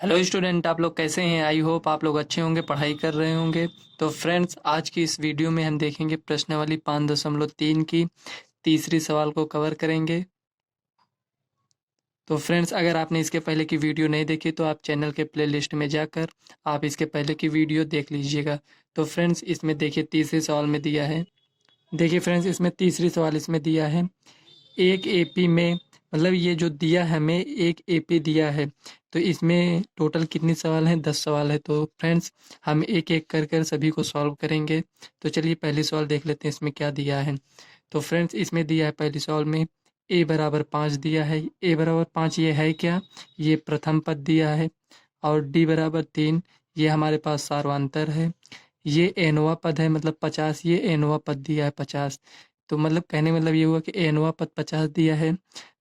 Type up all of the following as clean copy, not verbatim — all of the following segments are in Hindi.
हेलो स्टूडेंट, आप लोग कैसे हैं? आई होप आप लोग अच्छे होंगे, पढ़ाई कर रहे होंगे। तो फ्रेंड्स, आज की इस वीडियो में हम देखेंगे प्रश्नावली 5.3 की तीसरी सवाल को कवर करेंगे। तो फ्रेंड्स, अगर आपने इसके पहले की वीडियो नहीं देखी तो आप चैनल के प्लेलिस्ट में जाकर आप इसके पहले की वीडियो देख लीजिएगा। तो फ्रेंड्स, इसमें देखिए तीसरे सवाल में दिया है। देखिए फ्रेंड्स, इसमें तीसरी सवाल इसमें दिया है, एक एपी में, मतलब ये जो दिया है हमें एक एपी दिया है, तो इसमें टोटल कितनी सवाल हैं? 10 सवाल है। तो फ्रेंड्स, हम एक एक कर कर सभी को सॉल्व करेंगे। तो चलिए पहली सवाल देख लेते हैं इसमें क्या दिया है। तो फ्रेंड्स, इसमें दिया है पहली सवाल में ए बराबर 5 दिया है। ए बराबर 5 ये है क्या? ये प्रथम पद दिया है। और डी बराबर 3, ये हमारे पास सार्वंतर है। ये एनवा पद है, मतलब 50, ये एनवा पद दिया है 50। तो मतलब कहने मतलब ये हुआ कि एनवा पद 50 दिया है।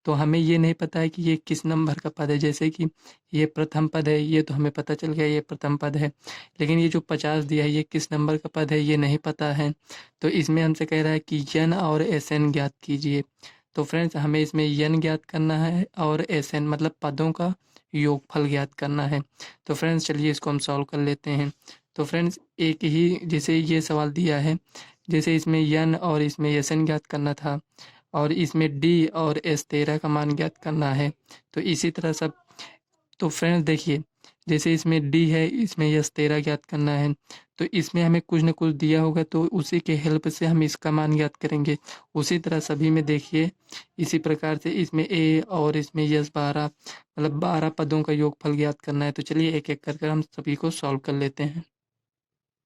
तो हमें ये नहीं पता है कि ये किस नंबर का पद है। जैसे कि ये प्रथम पद है, ये तो हमें पता चल गया ये प्रथम पद है। लेकिन ये जो 50 दिया है ये किस नंबर का पद है ये नहीं पता है। तो इसमें हमसे कह रहा है कि यन और एस एन ज्ञात कीजिए। तो फ्रेंड्स, हमें इसमें यन ज्ञात करना है और एस एन मतलब पदों का योगफल ज्ञात करना है। तो फ्रेंड्स, चलिए इसको हम सॉल्व कर लेते हैं। तो फ्रेंड्स, एक ही जैसे ये सवाल दिया है, जैसे इसमें यन और इसमें एसएन ज्ञात करना था और इसमें डी और एस 13 का मान ज्ञात करना है। तो इसी तरह सब। तो फ्रेंड्स देखिए, जैसे इसमें डी है, इसमें यस 13 ज्ञात करना है। तो इसमें हमें कुछ न कुछ दिया होगा, तो उसी के हेल्प से हम इसका मान ज्ञात करेंगे। उसी तरह सभी में देखिए, इसी प्रकार से इसमें ए और इसमें यस 12, मतलब 12 पदों का योगफल ज्ञात करना है। तो चलिए एक एक कर हम सभी को सॉल्व कर लेते हैं।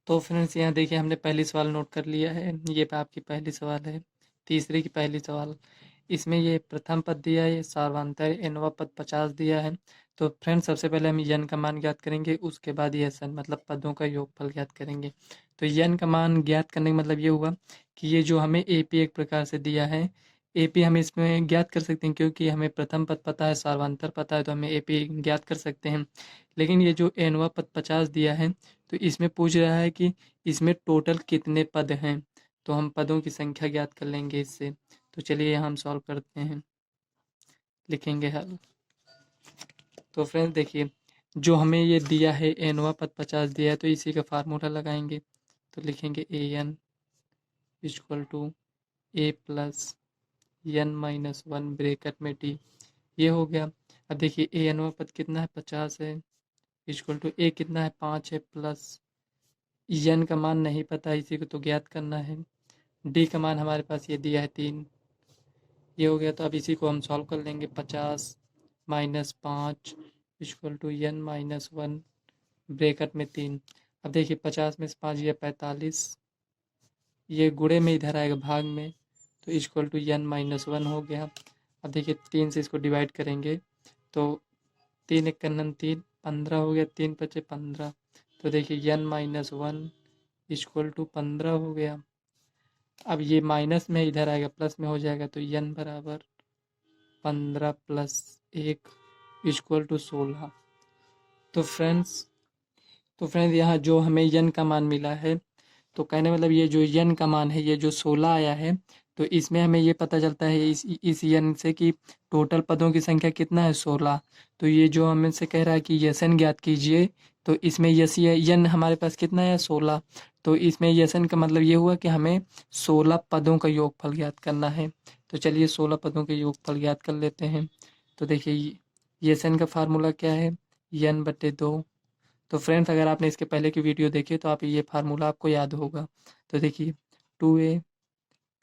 तो फ्रेंड्स, यहाँ देखिए हमने पहली सवाल नोट कर लिया है। ये आपकी पहली सवाल है, तीसरे की पहली सवाल। इसमें ये प्रथम पद दिया है, ये सार्वंतर एनवा पद 50 दिया है। तो फ्रेंड्स, सबसे पहले हम यन का मान ज्ञात करेंगे, उसके बाद ये सन मतलब पदों का योगफल ज्ञात करेंगे। तो यन का मान ज्ञात करने का मतलब ये हुआ कि ये जो हमें एपी एक प्रकार से दिया है, एपी हम इसमें ज्ञात कर सकते हैं क्योंकि हमें प्रथम पद पता है, सार्वंतर पता है, तो हमें एपी ज्ञात कर सकते हैं। लेकिन ये जो एनवा पद 50 दिया है, तो इसमें पूछ रहा है कि इसमें टोटल कितने पद हैं। तो हम पदों की संख्या ज्ञात कर लेंगे इससे। तो चलिए यहाँ हम सॉल्व करते हैं, लिखेंगे हल। तो फ्रेंड्स देखिए, जो हमें ये दिया है एनवा पद 50 दिया है, तो इसी का फार्मूला लगाएंगे। तो लिखेंगे a n equal to a plus n minus one bracket में टी। ये हो गया। अब देखिए ए एनवा पद कितना है? 50 है। इक्वल टू ए कितना है? 5 है, प्लस एन का मान नहीं पता, इसी को तो ज्ञात करना है। डी का मान हमारे पास ये दिया है 3। ये हो गया। तो अब इसी को हम सॉल्व कर लेंगे। 50 minus 5 equal to n minus one bracket में 3। अब देखिए 50 में से 5 ये 45, ये गुणे में इधर आएगा भाग में, तो equal to n minus one हो गया। अब देखिए 3 से इसको डिवाइड करेंगे तो 3 एक कन्नन 3, 15 हो गया, 3 बचे 15। तो देखिए n minus one equal to 15 हो गया। अब ये माइनस में इधर आएगा, प्लस में हो जाएगा, तो एन बराबर 15 प्लस 1 इक्वल टू 16। तो फ्रेंड्स यहाँ जो हमें यन का मान मिला है, तो कहने मतलब ये जो यन का मान है, ये जो 16 आया है, तो इसमें हमें ये पता चलता है इस यन से कि टोटल पदों की संख्या कितना है? 16। तो ये जो हमें से कह रहा है कि यसन ज्ञात कीजिए, तो इसमें यस यन हमारे पास कितना है? 16। तो इसमें यसन का मतलब ये हुआ कि हमें 16 पदों का योगफल ज्ञात करना है। तो चलिए 16 पदों के योगफल ज्ञात कर लेते हैं। तो देखिए यसन का फार्मूला क्या है? यन बटे 2। तो फ्रेंड्स, अगर आपने इसके पहले की वीडियो देखी तो आप ये फार्मूला आपको याद होगा। तो देखिए 2a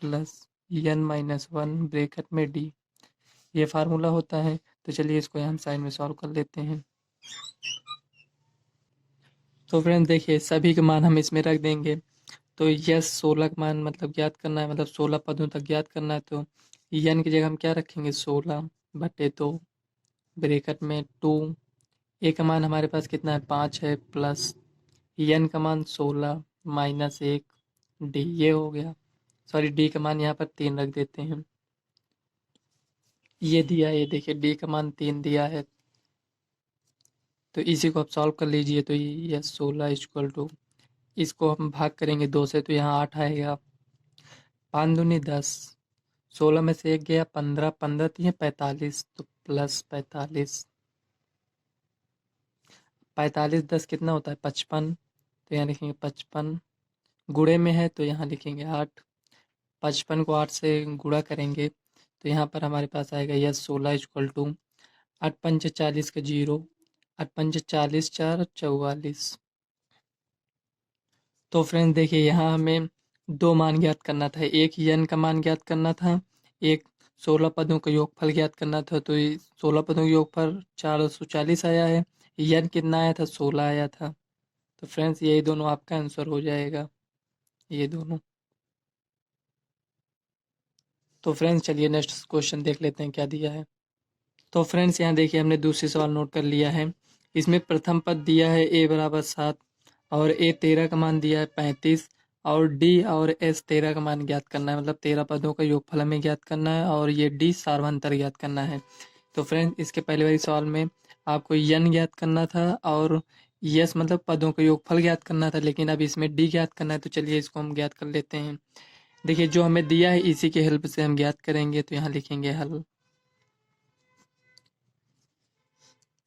plus n minus one bracket में डी, ये फार्मूला होता है। तो चलिए इसको यहाँ साइड में सॉल्व कर लेते हैं। तो फ्रेंड्स देखिए, सभी के मान हम इसमें रख देंगे। तो यस 16 का मान मतलब ज्ञात करना है, मतलब 16 पदों तक ज्ञात करना है। तो एन की जगह हम क्या रखेंगे? 16 बटे 2 ब्रेकेट में 2। ए का मान हमारे पास कितना है? 5 है, प्लस एन का मान 16 माइनस 1 डी, ये हो गया। सॉरी, डी का मान यहाँ पर 3 रख देते हैं। ये दिया है, ये देखिए डी का मान 3 दिया है। तो इसी को आप सॉल्व कर लीजिए। तो ये 16 इक्वल टू, इसको हम भाग करेंगे 2 से, तो यहाँ 8 आएगा। 5 दूनी 10, 16 में से 1 गया 15, 15 3 45, तो प्लस 45। 45 10 कितना होता है 55, तो यहाँ लिखेंगे 55, गुणे में है तो यहाँ लिखेंगे 8, 55 को 8 से गुणा करेंगे तो यहाँ पर हमारे पास आएगा यस 16 इक्वल टू 8 पंच 40 का 0, 8 पंच 40 4 44। तो फ्रेंड्स देखिए यहाँ हमें दो मान ज्ञात करना था, एक यन का मान ज्ञात करना था, एक 16 पदों का योगफल ज्ञात करना था। तो 16 पदों का योगफल 440 आया है, यन कितना आया था 16 आया था। तो फ्रेंड्स यही दोनों आपका आंसर हो जाएगा, ये दोनों। तो फ्रेंड्स चलिए नेक्स्ट क्वेश्चन देख लेते हैं क्या दिया है। तो फ्रेंड्स यहाँ देखिए हमने दूसरी सवाल नोट कर लिया है। इसमें प्रथम पद दिया है a बराबर 7 और a 13 का मान दिया है 35 और d और s 13 का मान ज्ञात करना है, मतलब 13 पदों का योगफल हमें ज्ञात करना है और ये d सार्वंतर ज्ञात करना है। तो फ्रेंड्स इसके पहले वाली सवाल में आपको यन ज्ञात करना था और यस मतलब पदों का योगफल ज्ञात करना था, लेकिन अब इसमें d ज्ञात करना है। तो चलिए इसको हम ज्ञात कर लेते हैं। देखिए जो हमें दिया है इसी के हेल्प से हम ज्ञात करेंगे। तो यहाँ लिखेंगे हल।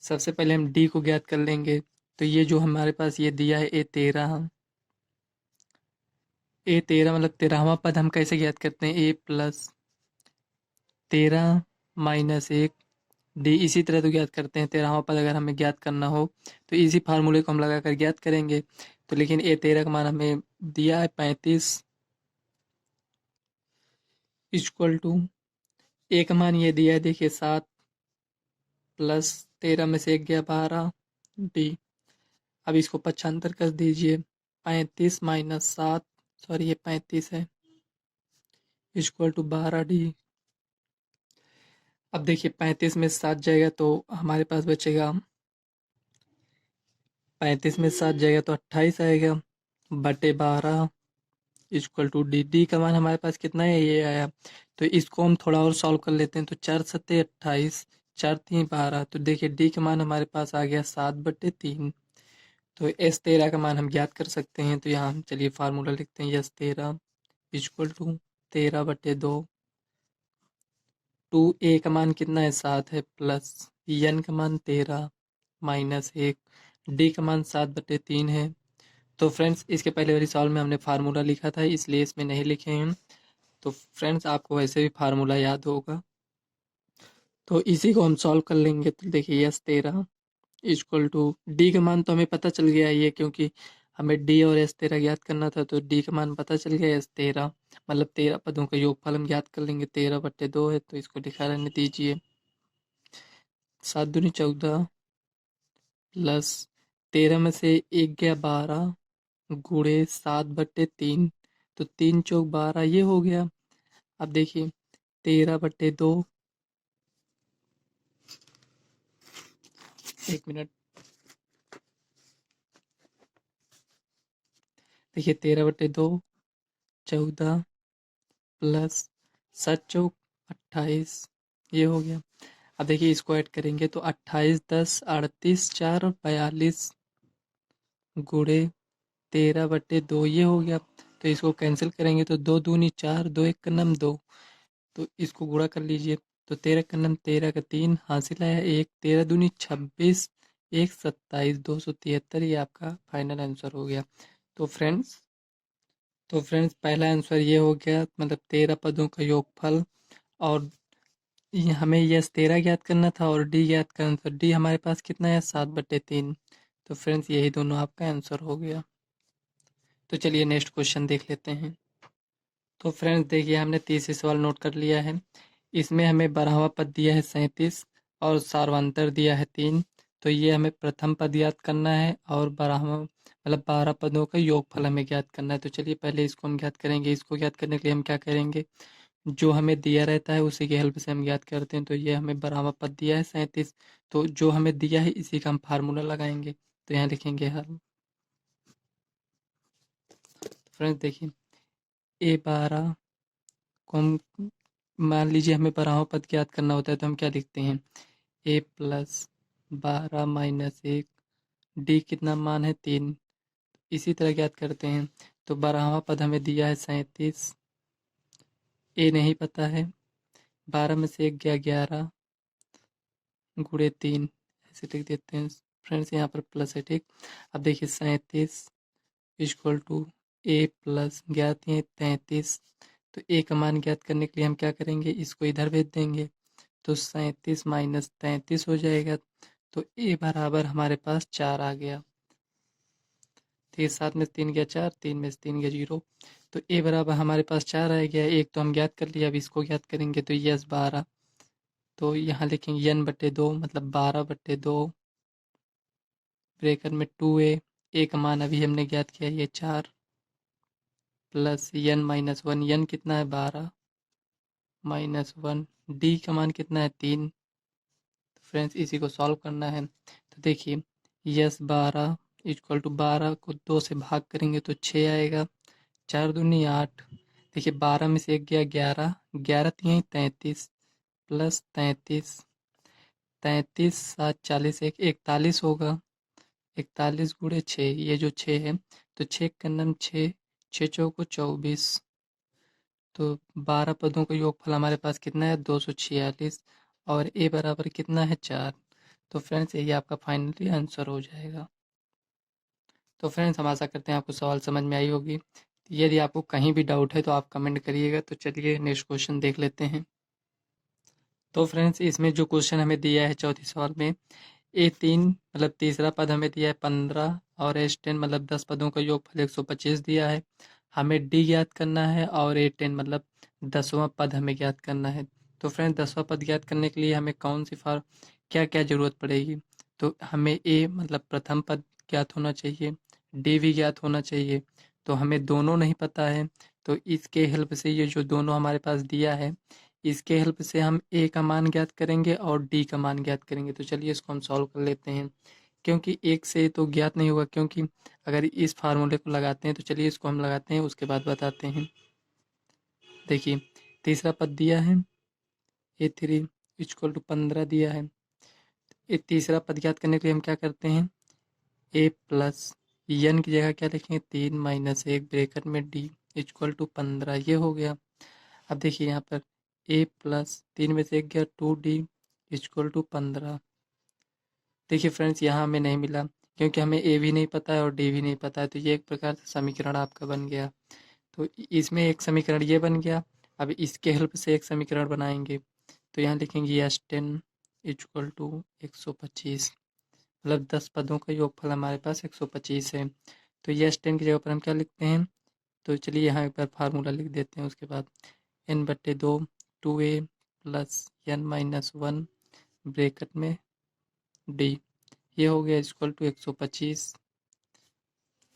सबसे पहले हम डी को ज्ञात कर लेंगे। तो ये जो हमारे पास ये दिया है ए13 मतलब 13वां पद हम कैसे ज्ञात करते हैं, ए प्लस 13 माइनस 1 डी। इसी तरह तो ज्ञात करते हैं, 13वां पद अगर हमें ज्ञात करना हो तो इसी फार्मूले को हम लगाकर ज्ञात करेंगे। तो लेकिन ए13 का मान हमें दिया है 35 इक्वल टू ए का मान ये दिया है देखिए 7 प्लस 13 में से 1 गया 12 डी। अब इसको पक्षांतर कर दीजिए, 35 माइनस 7, सॉरी ये 35 है, इक्वल टू 12 डी। अब देखिए 35 में 7 जाएगा तो हमारे पास बचेगा, 35 में 7 जाएगा तो 28 आएगा बटे 12 इक्वल टू डी। डी का मान हमारे पास कितना है, ये आया। तो इसको हम थोड़ा और सॉल्व कर लेते हैं। तो 4 सत्ते 28, 4 3 12। तो देखिए डी का मान हमारे पास आ गया 7/3। तो एस 13 का मान हम ज्ञात कर सकते हैं। तो यहाँ हम चलिए फार्मूला लिखते हैं, एस 13 इक्वल टू 13/2। 2a का मान कितना है 7 है, प्लस n का मान 13 माइनस 1, d का मान 7/3 है। तो फ्रेंड्स इसके पहले वाली सवाल में हमने फार्मूला लिखा था इसलिए इसमें नहीं लिखे हैं। तो फ्रेंड्स आपको वैसे भी फार्मूला याद होगा, तो इसी को हम सॉल्व कर लेंगे। तो देखिए यस 13 इक्वल टू डी का मान तो हमें पता चल गया है, ये क्योंकि हमें डी और एस 13 ज्ञात करना था। तो डी का मान पता चल गया एस 13 मतलब 13 पदों का योगफल हम ज्ञात कर लेंगे, 13/2 है तो इसको लिखा रहने दीजिए। 7 दूनी 14 प्लस 13 में से 1 गया 12 गुणे 7/3, तो 3 चौक 12 ये हो गया। अब देखिए 13/2, 1 मिनट, देखिए 13/2 14 प्लस 7 चौक 28 ये हो गया। अब देखिए इसको ऐड करेंगे तो 28 10 38 4 और 42 गुणे 13/2 ये हो गया। तो इसको कैंसिल करेंगे तो 2 दूनी 4, 2 एक का नम 2, तो इसको गुणा कर लीजिए। तो 13 का नम 13 का 3 हासिल आया 1, 13 दूनी 26, 1 27 273 ये आपका फाइनल आंसर हो गया। तो फ्रेंड्स पहला आंसर ये हो गया, मतलब 13 पदों का योगफल। और हमें यस 13 ज्ञात करना था और डी ज्ञात करना था। डी हमारे पास कितना है 7/3। तो फ्रेंड्स यही दोनों आपका आंसर हो गया। तो चलिए नेक्स्ट क्वेश्चन देख लेते हैं। तो फ्रेंड्स देखिए हमने तीसरी सवाल नोट कर लिया है। इसमें हमें 12वां पद दिया है 37 और सार्वंतर दिया है 3। तो ये हमें प्रथम पद ज्ञात करना है और 12वां मतलब 12 पदों का योगफल हमें ज्ञात करना है। तो चलिए पहले इसको हम ज्ञात करेंगे। इसको ज्ञात करने के लिए हम क्या करेंगे, जो हमें दिया रहता है उसी की हेल्प से हम ज्ञात करते हैं। तो ये हमें 12वां पद दिया है 37, तो जो हमें दिया है इसी का हम फार्मूला लगाएंगे। तो यहाँ लिखेंगे हल। फ्रेंड्स देखिए A12 को हम, मान लीजिए हमें 12वां पद ज्ञात करना होता है तो हम क्या लिखते हैं, a प्लस 12 माइनस 1, डी कितना मान है 3, इसी तरह ज्ञात करते हैं। तो 12वां पद हमें दिया है 37, ए नहीं पता है, 12 में से 1 गया 11 गुणे 3 ऐसे लिख देते हैं। फ्रेंड्स यहाँ पर प्लस है, ठीक। अब देखिए 37 इक्वल टू ए प्लस ज्ञात है 33। तो ए का मान ज्ञात करने के लिए हम क्या करेंगे, इसको इधर भेज देंगे। तो 37 माइनस 33 हो जाएगा। तो ए बराबर हमारे पास 4 आ गया। ठीक है, 7 में से 3 गया 4, 3 में से 3 गया 0। तो ए बराबर हमारे पास 4 आ गया। एक तो हम ज्ञात कर लिया, अब इसको ज्ञात करेंगे। तो यस 12। तो यहाँ लिखेंगे n/2 मतलब 12/2 ब्रेकर में 2a का मान अभी हमने ज्ञात किया ये 4 प्लस n-1 n कितना है 12 -1 d का मान कितना है 3। तो फ्रेंड्स इसी को सॉल्व करना है। तो देखिए यस 12 इक्वल टू 12 को 2 से भाग करेंगे तो 6 आएगा। 4 दूनी 8। देखिए 12 में से 1 गया 11, 11 तिहाई 33 प्लस 33, 33 7 40 1 41 होगा। 41 गुणे 6, ये जो 6 है तो 6 का नम 6, 6 चौको 24। तो 12 पदों का योगफल हमारे पास कितना है 246 और ए बराबर कितना है 4। तो फ्रेंड्स यही आपका फाइनली आंसर हो जाएगा। तो फ्रेंड्स हम आशा करते हैं आपको सवाल समझ में आई होगी। यदि आपको कहीं भी डाउट है तो आप कमेंट करिएगा। तो चलिए नेक्स्ट क्वेश्चन देख लेते हैं। तो फ्रेंड्स इसमें जो क्वेश्चन हमें दिया है चौथी सवाल में, A3 मतलब तीसरा पद हमें दिया है 15 और S10 मतलब 10 पदों का योगफल 125 दिया है। हमें D ज्ञात करना है और A10 मतलब 10वां पद हमें ज्ञात करना है। तो फ्रेंड्स 10वां पद ज्ञात करने के लिए हमें कौन सी क्या क्या ज़रूरत पड़ेगी। तो हमें A मतलब प्रथम पद ज्ञात होना चाहिए, D भी ज्ञात होना चाहिए। तो हमें दोनों नहीं पता है, तो इसके हेल्प से ये जो दोनों हमारे पास दिया है इसके हेल्प से हम ए का मान ज्ञात करेंगे और डी का मान ज्ञात करेंगे। तो चलिए इसको हम सॉल्व कर लेते हैं। क्योंकि एक से तो ज्ञात नहीं होगा, क्योंकि अगर इस फार्मूले को लगाते हैं तो चलिए इसको हम लगाते हैं उसके बाद बताते हैं। देखिए तीसरा पद दिया है A3 इक्वल टू 15 दिया है। ये तीसरा पद ज्ञात करने के लिए हम क्या करते हैं, ए प्लस एन की जगह क्या लिखेंगे 3 माइनस 1 ब्रेकेट में डी इक्वल टू 15, ये हो गया। अब देखिए यहाँ पर ए प्लस 3 में से 1 गया 2d इक्वल टू 15। देखिए फ्रेंड्स यहाँ हमें नहीं मिला, क्योंकि हमें ए भी नहीं पता है और डी भी नहीं पता है। तो ये एक प्रकार से समीकरण आपका बन गया। तो इसमें एक समीकरण ये बन गया। अब इसके हेल्प से एक समीकरण बनाएंगे। तो यहाँ लिखेंगे S10 इक्वल टू 125 मतलब 10 पदों का योगफल हमारे पास 125 है। तो S10 की जगह पर हम क्या लिखते हैं, तो चलिए यहाँ एक बार फार्मूला लिख देते हैं। उसके बाद n/2 2a plus n-1 bracket में d, ये हो गया इक्वल टू 125।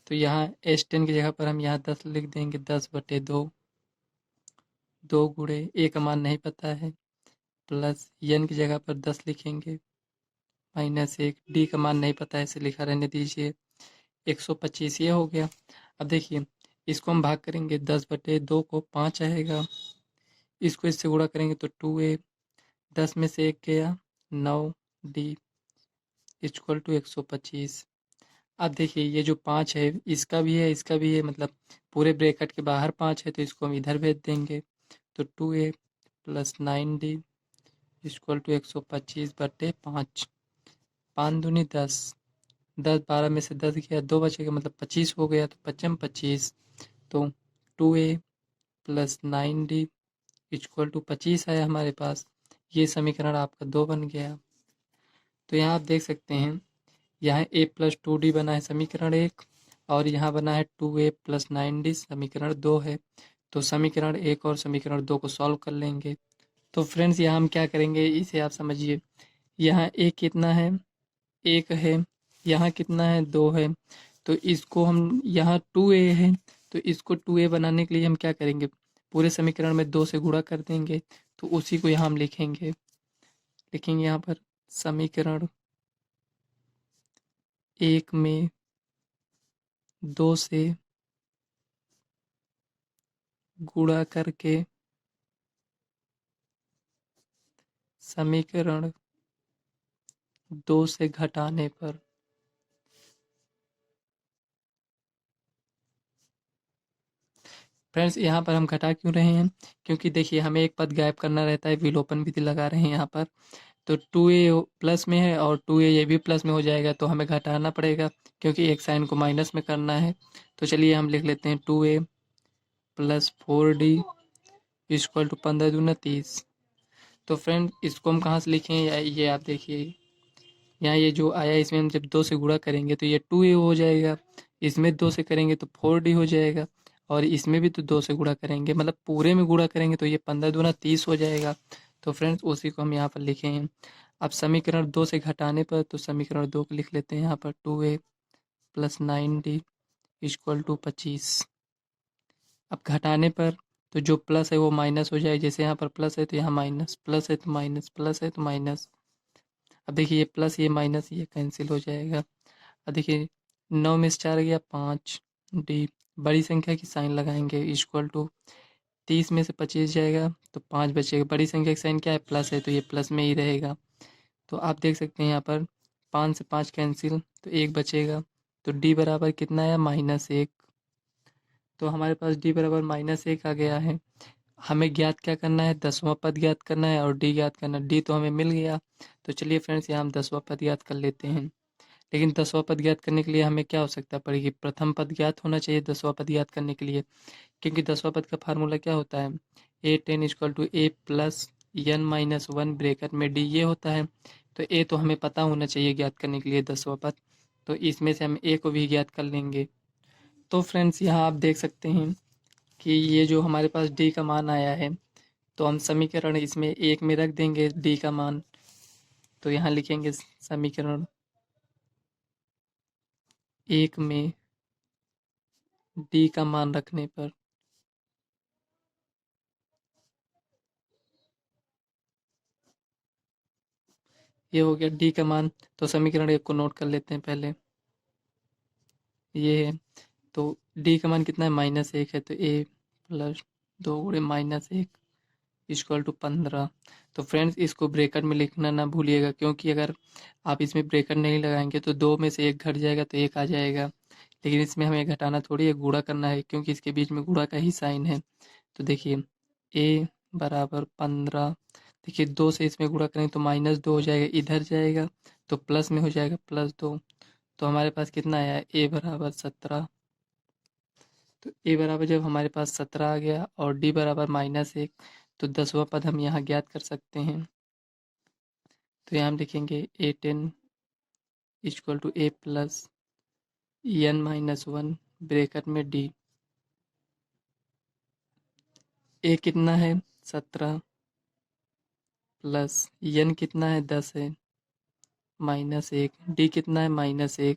तो यहाँ S10 की जगह पर हम यहाँ 10 लिख देंगे, 10/2, 2 गुणे ए का मान नहीं पता है प्लस n की जगह पर 10 लिखेंगे माइनस 1, डी का मान नहीं पता है इसे लिखा रहने दीजिए। 125 ये हो गया। अब देखिए इसको हम भाग करेंगे, 10/2 को 5 आएगा, इसको इससे गुणा करेंगे तो 2a, 10 में से 1 गया 9 डी इक्वल टू 125। अब देखिए ये जो 5 है इसका भी है इसका भी है, मतलब पूरे ब्रैकेट के बाहर 5 है तो इसको हम इधर भेज देंगे। तो 2a plus 9d equal to 125/5, 5 दूनी 10, 10 12 में से 10 गया 2 बचेगा मतलब 25 हो गया। तो 25 तो 2a plus 9d equal to 25 आया हमारे पास। ये समीकरण आपका 2 बन गया। तो यहाँ आप देख सकते हैं, यहाँ a प्लस 2d बना है समीकरण 1 और यहाँ बना है 2a प्लस 9d समीकरण 2 है। तो समीकरण 1 और समीकरण 2 को सॉल्व कर लेंगे। तो फ्रेंड्स यहाँ हम क्या करेंगे इसे आप समझिए। यहाँ a कितना है 1 है, यहाँ कितना है 2 है। तो इसको हम यहाँ 2a है तो इसको 2a बनाने के लिए हम क्या करेंगे, पूरे समीकरण में 2 से गुणा कर देंगे। तो उसी को यहाँ हम लिखेंगे यहाँ पर समीकरण 1 में 2 से गुणा करके समीकरण 2 से घटाने पर फ्रेंड्स यहाँ पर हम घटा क्यों रहे हैं, क्योंकि देखिए हमें एक पद गायब करना रहता है, विलोपन विधि लगा रहे हैं यहाँ पर। तो 2a प्लस में है और 2a ये भी प्लस में हो जाएगा, तो हमें घटाना पड़ेगा क्योंकि एक साइन को माइनस में करना है। तो चलिए हम लिख लेते हैं 2a plus 4d equal to 15 दूना 30। तो फ्रेंड इसको हम कहाँ से लिखें, ये आप देखिए यहाँ ये जो आया इसमें हम जब 2 से गुणा करेंगे तो ये 2a हो जाएगा, इसमें 2 से करेंगे तो 4d हो जाएगा, और इसमें भी तो 2 से गुणा करेंगे, मतलब पूरे में गुणा करेंगे तो ये 15 दूना 30 हो जाएगा। तो फ्रेंड्स उसी को हम यहाँ पर लिखे हैं। अब समीकरण 2 से घटाने पर तो समीकरण 2 को लिख लेते हैं यहाँ पर 2a plus 9d equal to 25। अब घटाने पर तो जो प्लस है वो माइनस हो जाए, जैसे यहाँ पर प्लस है तो यहाँ माइनस, प्लस है तो माइनस, प्लस है तो माइनस। अब देखिए ये प्लस ये माइनस ये कैंसिल हो जाएगा। अब देखिए 9 में से 4 गया 5, डी बड़ी संख्या की साइन लगाएंगे इक्वल टू 30 में से 25 जाएगा तो 5 बचेगा। बड़ी संख्या की साइन क्या है, प्लस है, तो ये प्लस में ही रहेगा। तो आप देख सकते हैं यहाँ पर 5 से 5 कैंसिल तो 1 बचेगा। तो डी बराबर कितना है, -1। तो हमारे पास डी बराबर -1 आ गया है। हमें ज्ञात क्या करना है, 10वां पद ज्ञात करना है और डी ज्ञात करना है। डी तो हमें मिल गया, तो चलिए फ्रेंड्स यहाँ हम 10वां पद ज्ञात कर लेते हैं। लेकिन 10वां पद ज्ञात करने के लिए हमें क्या आवश्यकता पड़ेगी, प्रथम पद ज्ञात होना चाहिए 10वां पद ज्ञात करने के लिए, क्योंकि 10वां पद का फार्मूला क्या होता है, a10 equal to a plus n minus 1 bracket में डी ये होता है। तो a तो हमें पता होना चाहिए ज्ञात करने के लिए 10वां पद, तो इसमें से हम a को भी ज्ञात कर लेंगे। तो फ्रेंड्स यहाँ आप देख सकते हैं कि ये जो हमारे पास d का मान आया है, तो हम समीकरण इसमें 1 में रख देंगे d का मान। तो यहाँ लिखेंगे समीकरण 1 में d का मान रखने पर ये हो गया d का मान। तो समीकरण 1 को नोट कर लेते हैं पहले, ये है। तो d का मान कितना है, -1 है, तो a प्लस 2 गुणे -1 इक्वल टू 15। तो फ्रेंड्स इसको ब्रैकेट में लिखना ना भूलिएगा, क्योंकि अगर आप इसमें ब्रैकेट नहीं लगाएंगे तो 2 में से 1 घट जाएगा तो 1 आ जाएगा। लेकिन इसमें हमें घटाना थोड़ी है, गुणा करना है, क्योंकि इसके बीच में गुणा का ही साइन है। तो देखिए a बराबर 15, देखिए 2 से इसमें गुणा करेंगे तो -2 हो जाएगा, इधर जाएगा तो प्लस में हो जाएगा +2। तो हमारे पास कितना आया, a बराबर 17। तो a बराबर जब हमारे पास 17 आ गया और d बराबर -1, तो 10वां पद हम यहाँ ज्ञात कर सकते हैं। तो यहाँ हम लिखेंगे a10 equal to a plus n minus 1 bracket में d। a कितना है 17 प्लस n कितना है 10 है -1, d कितना है -1,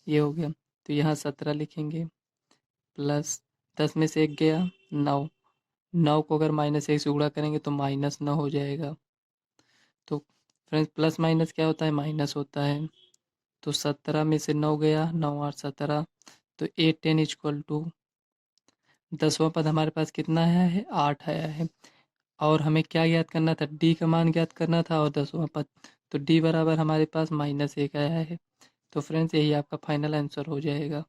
ये हो गया। तो यहाँ 17 लिखेंगे प्लस 10 में से 1 गया 9, 9 को अगर -1 से गुणा करेंगे तो -9 हो जाएगा। तो फ्रेंड्स प्लस माइनस क्या होता है, माइनस होता है। तो 17 में से 9 गया, 9 और 17, तो a10 इक्वल टू 10वां पद हमारे पास कितना आया है, 8 आया है। और हमें क्या ज्ञात करना था, d का मान ज्ञात करना था और 10वां पद। तो d बराबर हमारे पास -1 आया है। तो फ्रेंड्स यही आपका फाइनल आंसर हो जाएगा।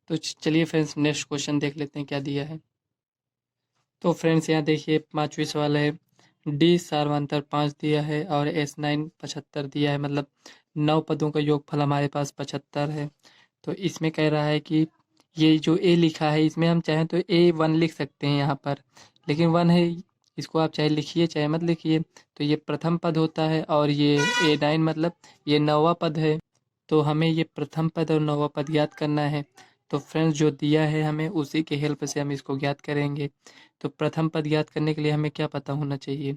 तो चलिए फ्रेंड्स नेक्स्ट क्वेश्चन देख लेते हैं क्या दिया है। तो फ्रेंड्स यहाँ देखिए 5वीं सवाल है, डी सार्वंतर 5 दिया है और S9 75 दिया है, मतलब 9 पदों का योगफल हमारे पास 75 है। तो इसमें कह रहा है कि ये जो ए लिखा है इसमें हम चाहें तो A1 लिख सकते हैं यहाँ पर, लेकिन 1 है, इसको आप चाहे लिखिए चाहे मत लिखिए। तो ये प्रथम पद होता है और ये A9 मतलब ये 9वां पद है। तो हमें ये प्रथम पद और 9वां पद ज्ञात करना है। तो फ्रेंड्स जो दिया है हमें उसी के हेल्प से हम इसको ज्ञात करेंगे। तो प्रथम पद ज्ञात करने के लिए हमें क्या पता होना चाहिए,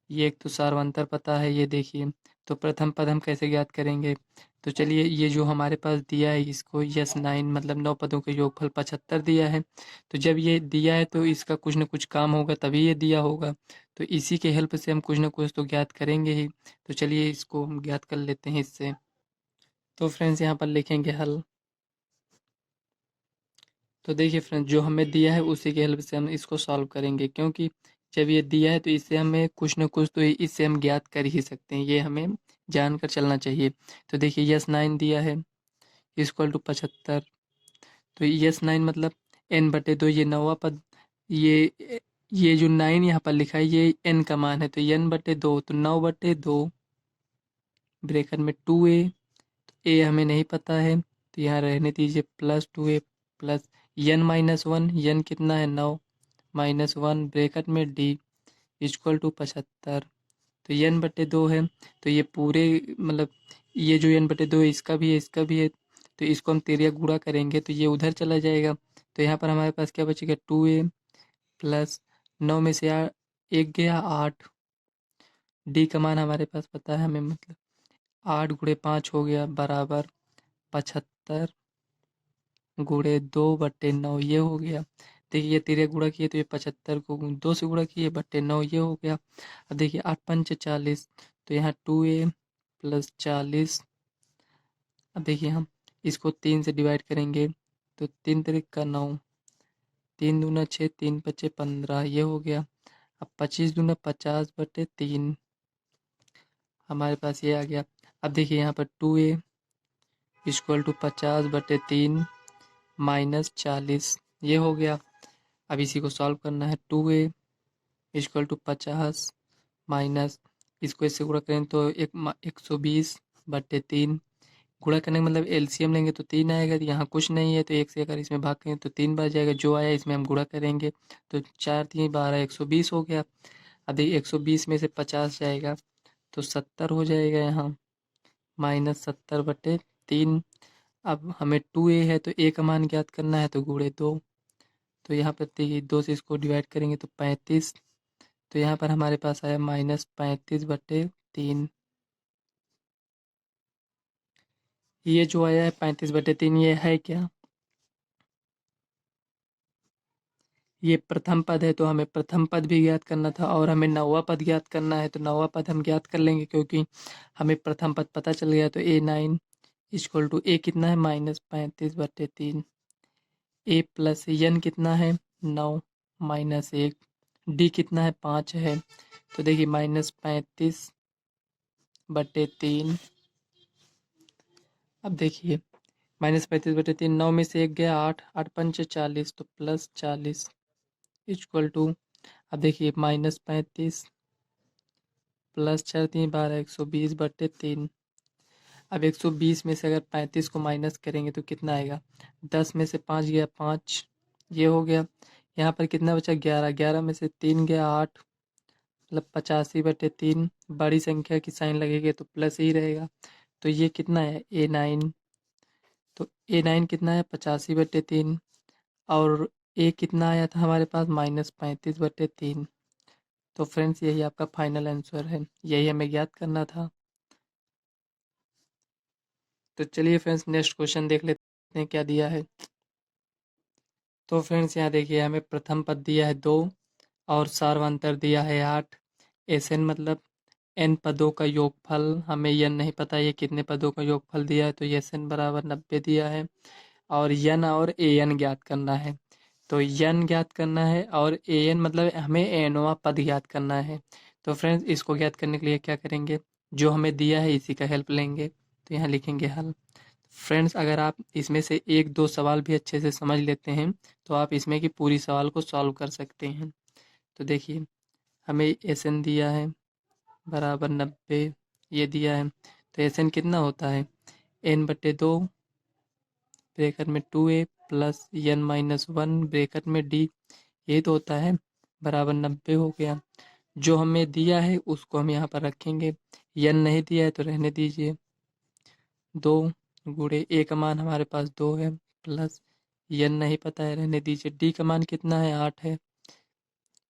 ये एक तो सार्वंतर पता है, ये देखिए। तो प्रथम पद हम कैसे ज्ञात करेंगे, तो चलिए ये जो हमारे पास दिया है इसको S9 मतलब 9 पदों का योगफल 75 दिया है। तो जब ये दिया है तो इसका कुछ ना कुछ काम होगा तभी ये दिया होगा। तो इसी के हेल्प से हम कुछ ना कुछ तो ज्ञात करेंगे ही। तो चलिए इसको हम ज्ञात कर लेते हैं इससे। तो फ्रेंड्स यहाँ पर लिखेंगे हल। तो देखिए फ्रेंड्स जो हमें दिया है उसी के हेल्प से हम इसको सॉल्व करेंगे, क्योंकि जब ये दिया है तो इससे हमें कुछ न कुछ तो इससे हम ज्ञात कर ही सकते हैं, ये हमें जानकर चलना चाहिए। तो देखिए S9 दिया है इक्वल टू 75, तो S9 मतलब n/2 ये 9वां पद ये जो 9 यहाँ पर लिखा है ये n का मान है, तो n/2 तो 9/2 ब्रैकेट में 2a, ए हमें नहीं पता है तो यहाँ रहने दीजिए, plus 2a plus n-1, n कितना है 9 -1 ब्रैकेट में d इक्वल टू 75। तो n/2 है, तो ये पूरे मतलब ये जो n/2 है इसका भी है इसका भी है, तो इसको हम तिर्यक गुणा करेंगे तो ये उधर चला जाएगा। तो यहाँ पर हमारे पास क्या बचेगा 2a प्लस 9 में से 1 गया 8, डी का मान हमारे पास पता है हमें, मतलब 8 × 5 हो गया बराबर 75 गुणे 2/9 ये हो गया। देखिए ये तिर्यक गुणा किए तो ये 75 को 2 से गुणा किए बट्टे 9 ये हो गया। अब देखिए 8×5 = 40, तो यहाँ 2a प्लस 40। अब देखिए हम इसको 3 से डिवाइड करेंगे तो 3 तिरिक का 9, 3 दूना 6, 3×5 = 15 ये हो गया। अब 25 दूना 50/3 हमारे पास ये आ गया। अब देखिए यहाँ पर 2a = 50/3 माइनस 40 ये हो गया। अब इसी को सॉल्व करना है, 2a = 50 माइनस इसको इससे गुणा करें तो 120/3 गुणा करने का मतलब एलसीएम लेंगे तो 3 आएगा, तो यहाँ कुछ नहीं है तो 1 से अगर इसमें भाग करें तो 3 बार जाएगा, जो आया इसमें हम गुणा करेंगे तो 4 3 12 120 हो गया। अब देखिए 120 में से 50 जाएगा तो 70 हो जाएगा यहाँ, -70/3। अब हमें 2a है तो a का मान ज्ञात करना है तो गुणे 2, तो यहाँ पर देखिए 2 से इसको डिवाइड करेंगे तो 35, तो यहाँ पर हमारे पास आया -35/3। ये जो आया है 35/3 ये है क्या, ये प्रथम पद है तो हमें प्रथम पद भी ज्ञात करना था और हमें नौवा पद ज्ञात करना है, तो नौवा पद हम ज्ञात कर लेंगे क्योंकि हमें प्रथम पद पता चल गया। तो a9 = a कितना है -35/3, a प्लस n कितना है 9 -1, d कितना है 5 है, तो देखिए -35/3। अब देखिए -35/3 9 में से 1 गया 8, 8×5 = 40 तो प्लस 40 इक्वल टू, अब देखिए -35 प्लस 4 3 12 120/3। अब 120 में से अगर 35 को माइनस करेंगे तो कितना आएगा, 10 में से 5 गया 5 ये हो गया। यहाँ पर कितना बचा 11, 11 में से 3 गया 8, मतलब 85/3। बड़ी संख्या की साइन लगेगी तो प्लस ही रहेगा, तो ये कितना है a9, तो a9 कितना है 85/3 और a कितना आया था हमारे पास -35/3। तो फ्रेंड्स यही आपका फाइनल आंसर है, यही हमें ज्ञात करना था। तो चलिए फ्रेंड्स नेक्स्ट क्वेश्चन देख लेते हैं क्या दिया है। तो फ्रेंड्स यहाँ देखिए हमें प्रथम पद दिया है 2 और सार्वंतर दिया है 8। एसएन मतलब n पदों का योगफल, हमें यन नहीं पता ये कितने पदों का योगफल दिया है, तो एसएन बराबर 90 दिया है और यन और एन ज्ञात करना है। तो यन ज्ञात करना है और एन मतलब हमें एनवा पद ज्ञात करना है। तो फ्रेंड्स इसको ज्ञात करने के लिए क्या करेंगे, जो हमें दिया है इसी का हेल्प लेंगे, तो यहाँ लिखेंगे हल। फ्रेंड्स अगर आप इसमें से एक दो सवाल भी अच्छे से समझ लेते हैं तो आप इसमें की पूरी सवाल को सॉल्व कर सकते हैं। तो देखिए हमें एस एन दिया है बराबर 90 ये दिया है, तो एस एन कितना होता है n/2 ब्रैकेट में 2a प्लस n-1 ब्रैकेट में d, ये तो होता है बराबर 90 हो गया। जो हमें दिया है उसको हम यहाँ पर रखेंगे, n नहीं दिया है तो रहने दीजिए, 2 गुणे a का मान हमारे पास 2 है प्लस n नहीं पता है रहने दीजिए, d का मान कितना है 8 है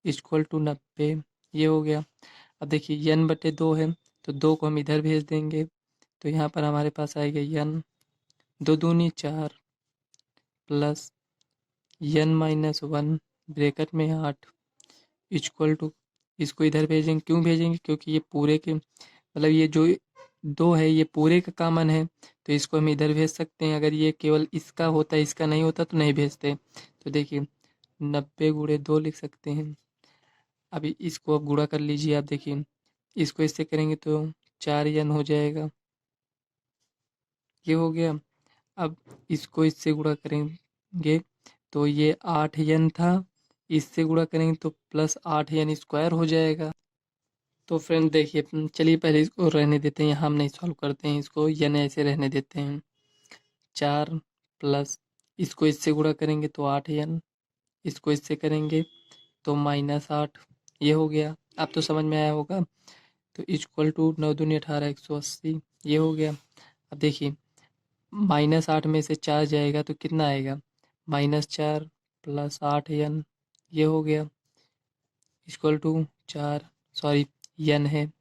इक्वल टू 90 ये हो गया। अब देखिए n/2 है तो 2 को हम इधर भेज देंगे, तो यहाँ पर हमारे पास आएगा n 2 दूनी 4 प्लस n-1 ब्रैकेट में 8 इक्वल टू, इसको इधर भेजेंगे, क्यों भेजेंगे क्योंकि ये पूरे के मतलब ये जो 2 है ये पूरे का कॉमन है, तो इसको हम इधर भेज सकते हैं। अगर ये केवल इसका होता इसका नहीं होता तो नहीं भेजते। तो देखिए 90 × 2 लिख सकते हैं। अभी इसको अब गुणा कर लीजिए, आप देखिए इसको इससे करेंगे तो 4n हो जाएगा ये हो गया। अब इसको इससे गुणा करेंगे तो ये 8n था, इससे गुणा करेंगे तो +8 n स्क्वायर हो जाएगा। तो फ्रेंड देखिए, चलिए पहले इसको रहने देते हैं, यहाँ हम नहीं सॉल्व करते हैं, इसको n ऐसे रहने देते हैं। 4 प्लस इसको इससे गुणा करेंगे तो 8n, इसको इससे करेंगे तो -8, ये हो गया। अब तो समझ में आया होगा। तो इक्वल टू 9 दूनी 18, 180, ये हो गया। अब देखिए -8 में से 4 जाएगा तो कितना आएगा, -4 प्लस 8n, ये हो गया। इक्वल टू 4, सॉरी n है,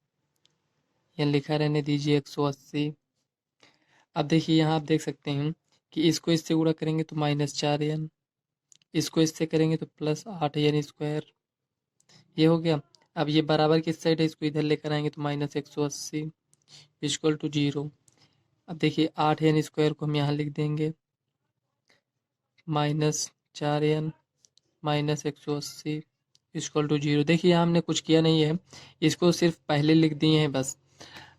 n लिखा रहने दीजिए, 180। अब देखिए यहाँ आप देख सकते हैं कि इसको इससे गुणा करेंगे तो -4n, इसको इससे करेंगे तो +8n स्क्वायर, ये हो गया। अब ये बराबर किस साइड है, इसको इधर लेकर आएंगे तो -180 इक्वल टू 0। अब देखिए 8n स्क्वायर को हम यहाँ लिख देंगे, -4n -180 इक्वल टू 0। देखिए यहाँ हमने कुछ किया नहीं है, इसको सिर्फ पहले लिख दिए हैं बस।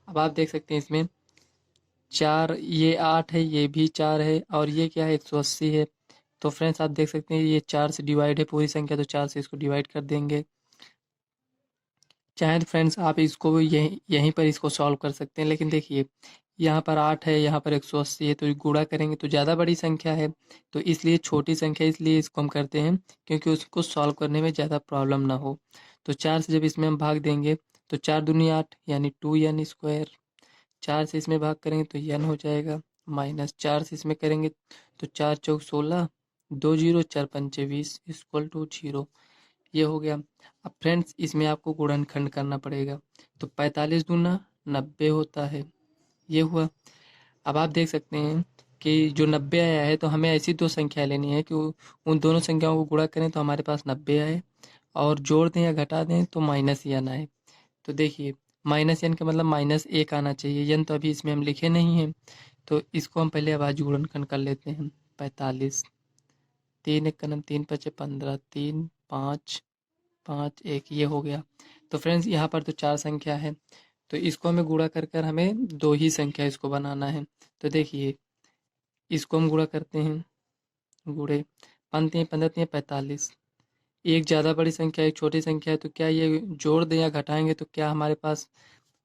अब आप देख सकते हैं इसमें 4, ये 8 है, ये भी 4 है, और ये क्या है, 180 है। तो फ्रेंड्स आप देख सकते हैं ये 4 से डिवाइड है पूरी संख्या, तो 4 से इसको डिवाइड कर देंगे। चाहे तो फ्रेंड्स आप इसको यहीं पर इसको सॉल्व कर सकते हैं, लेकिन देखिए यहाँ पर 8 है, यहाँ पर 180 है, तो गुणा करेंगे तो ज़्यादा बड़ी संख्या है, तो इसलिए छोटी संख्या, इसलिए इसको हम करते हैं क्योंकि उसको सॉल्व करने में ज़्यादा प्रॉब्लम ना हो। तो 4 से जब इसमें हम भाग देंगे तो 4 दूनी 8 यानी 2n स्क्वायर, 4 से इसमें भाग करेंगे तो n हो जाएगा, -4 से इसमें करेंगे तो 4 चौक 16, 2 0 4 पंचे 20 इक्वल टू 0, ये हो गया। अब फ्रेंड्स इसमें आपको गुणनखंड करना पड़ेगा, तो 45 दूना 90 होता है, ये हुआ। अब आप देख सकते हैं कि जो 90 आया है, तो हमें ऐसी दो संख्या लेनी है कि उन दोनों संख्याओं को गुणा करें तो हमारे पास 90 आए, और जोड़ दें या घटा दें तो -n आए। तो देखिए -n का मतलब -1 आना चाहिए, n तो अभी इसमें हम लिखे नहीं हैं, तो इसको हम पहले आवाज गुणनखंड कर लेते हैं। 45, 3 1 कलम 3 5 15, 3 5 5 1, ये हो गया। तो फ्रेंड्स यहाँ पर तो 4 संख्या है, तो इसको हमें गुणा कर कर हमें 2 ही संख्या इसको बनाना है। तो देखिए इसको हम गुणा करते हैं, गुणे 5 3 15 3 45, एक ज़्यादा बड़ी संख्या एक छोटी संख्या है, तो क्या ये जोड़ दें या घटाएंगे तो क्या हमारे पास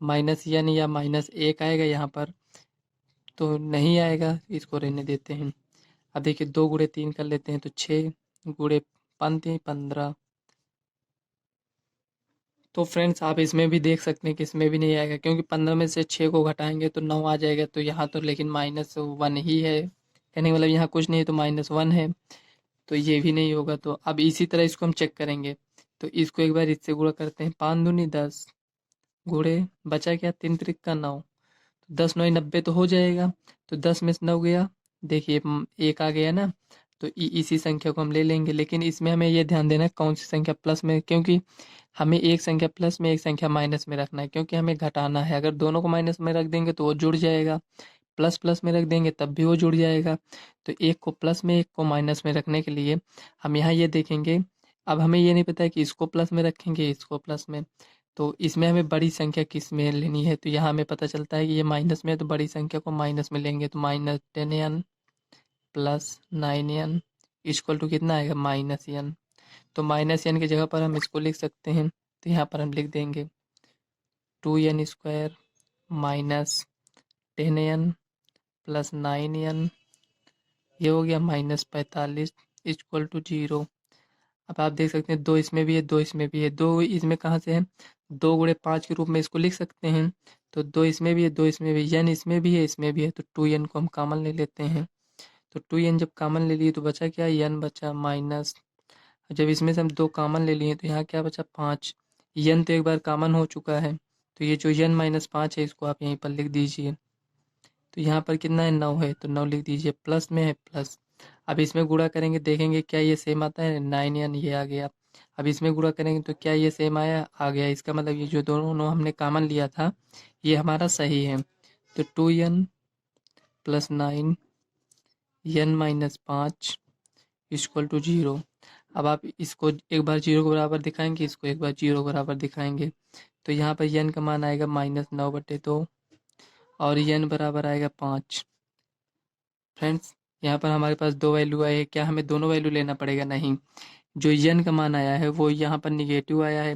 -n या -1 आएगा यहाँ पर, तो नहीं आएगा, इसको रहने देते हैं। अब देखिए 2 गुणे 3 कर लेते हैं तो 6 गुणे 5 3 15। तो फ्रेंड्स आप इसमें भी देख सकते हैं कि इसमें भी नहीं आएगा, क्योंकि 15 में से 6 को घटाएंगे तो 9 आ जाएगा, तो यहाँ तो लेकिन -1 ही है, कहने का मतलब यहाँ कुछ नहीं तो -1 है, तो ये भी नहीं होगा। तो अब इसी तरह इसको हम चेक करेंगे, तो इसको एक बार इससे गुणा करते हैं, 5 दूनी 10 गुणे बचा क्या, 3 त्रिक का 9, 10 9 90 तो हो जाएगा। तो 10 में से 9 गया, देखिए एक आ गया ना, तो इसी संख्या को हम ले लेंगे, लेकिन इसमें हमें ये ध्यान देना है कौन सी संख्या प्लस में, क्योंकि हमें एक संख्या प्लस में एक संख्या माइनस में रखना है, क्योंकि हमें घटाना है। अगर दोनों को माइनस में रख देंगे तो वो जुड़ जाएगा, प्लस प्लस में रख देंगे तब भी वो जुड़ जाएगा। तो एक को प्लस में एक को माइनस में रखने के लिए हम यहाँ ये देखेंगे। अब हमें ये नहीं पता है कि इसको प्लस में रखेंगे इसको प्लस में, तो इसमें हमें बड़ी संख्या किस में लेनी है, तो यहाँ हमें पता चलता है कि ये माइनस में है, तो बड़ी संख्या को माइनस में लेंगे, तो -10n plus 9n equal to कितना आएगा, -n। तो -n की जगह पर हम इसको लिख सकते हैं, तो यहाँ पर हम लिख देंगे 2n square -10n plus 9n, ये हो गया -45 इक्वल टू 0। अब आप देख सकते हैं 2 इसमें भी है 2 इसमें भी है, 2 इसमें कहाँ से है, 2 गुणे 5 के रूप में इसको लिख सकते हैं। तो 2 इसमें भी है 2 इसमें भी, n इसमें भी है इसमें भी है, तो 2n को हम कॉमन ले लेते हैं। तो 2n जब कॉमन ले लिए तो बचा क्या, n बचा माइनस, जब इसमें से हम 2 कॉमन ले लिए तो यहाँ क्या बचा 5, n तो एक बार कॉमन हो चुका है, तो ये जो n-5 है इसको आप यहीं पर लिख दीजिए। तो यहाँ पर कितना है 9 है, तो 9 लिख दीजिए, प्लस में है प्लस। अब इसमें गुणा करेंगे देखेंगे क्या ये सेम आता है, 9n ये आ गया। अब इसमें गुणा करेंगे तो क्या ये सेम आया, आ गया, इसका मतलब ये जो दोनों हमने कॉमन लिया था ये हमारा सही है। तो 2n plus 9 n-5 equal to 0। अब आप इसको एक बार 0 के बराबर दिखाएंगे, इसको एक बार 0 के बराबर दिखाएंगे, तो यहाँ पर n का मान आएगा -9/2 और n बराबर आएगा 5। फ्रेंड्स यहाँ पर हमारे पास दो वैल्यू आए हैं, क्या हमें दोनों वैल्यू लेना पड़ेगा, नहीं, जो यन का मान आया है वो यहाँ पर निगेटिव आया है,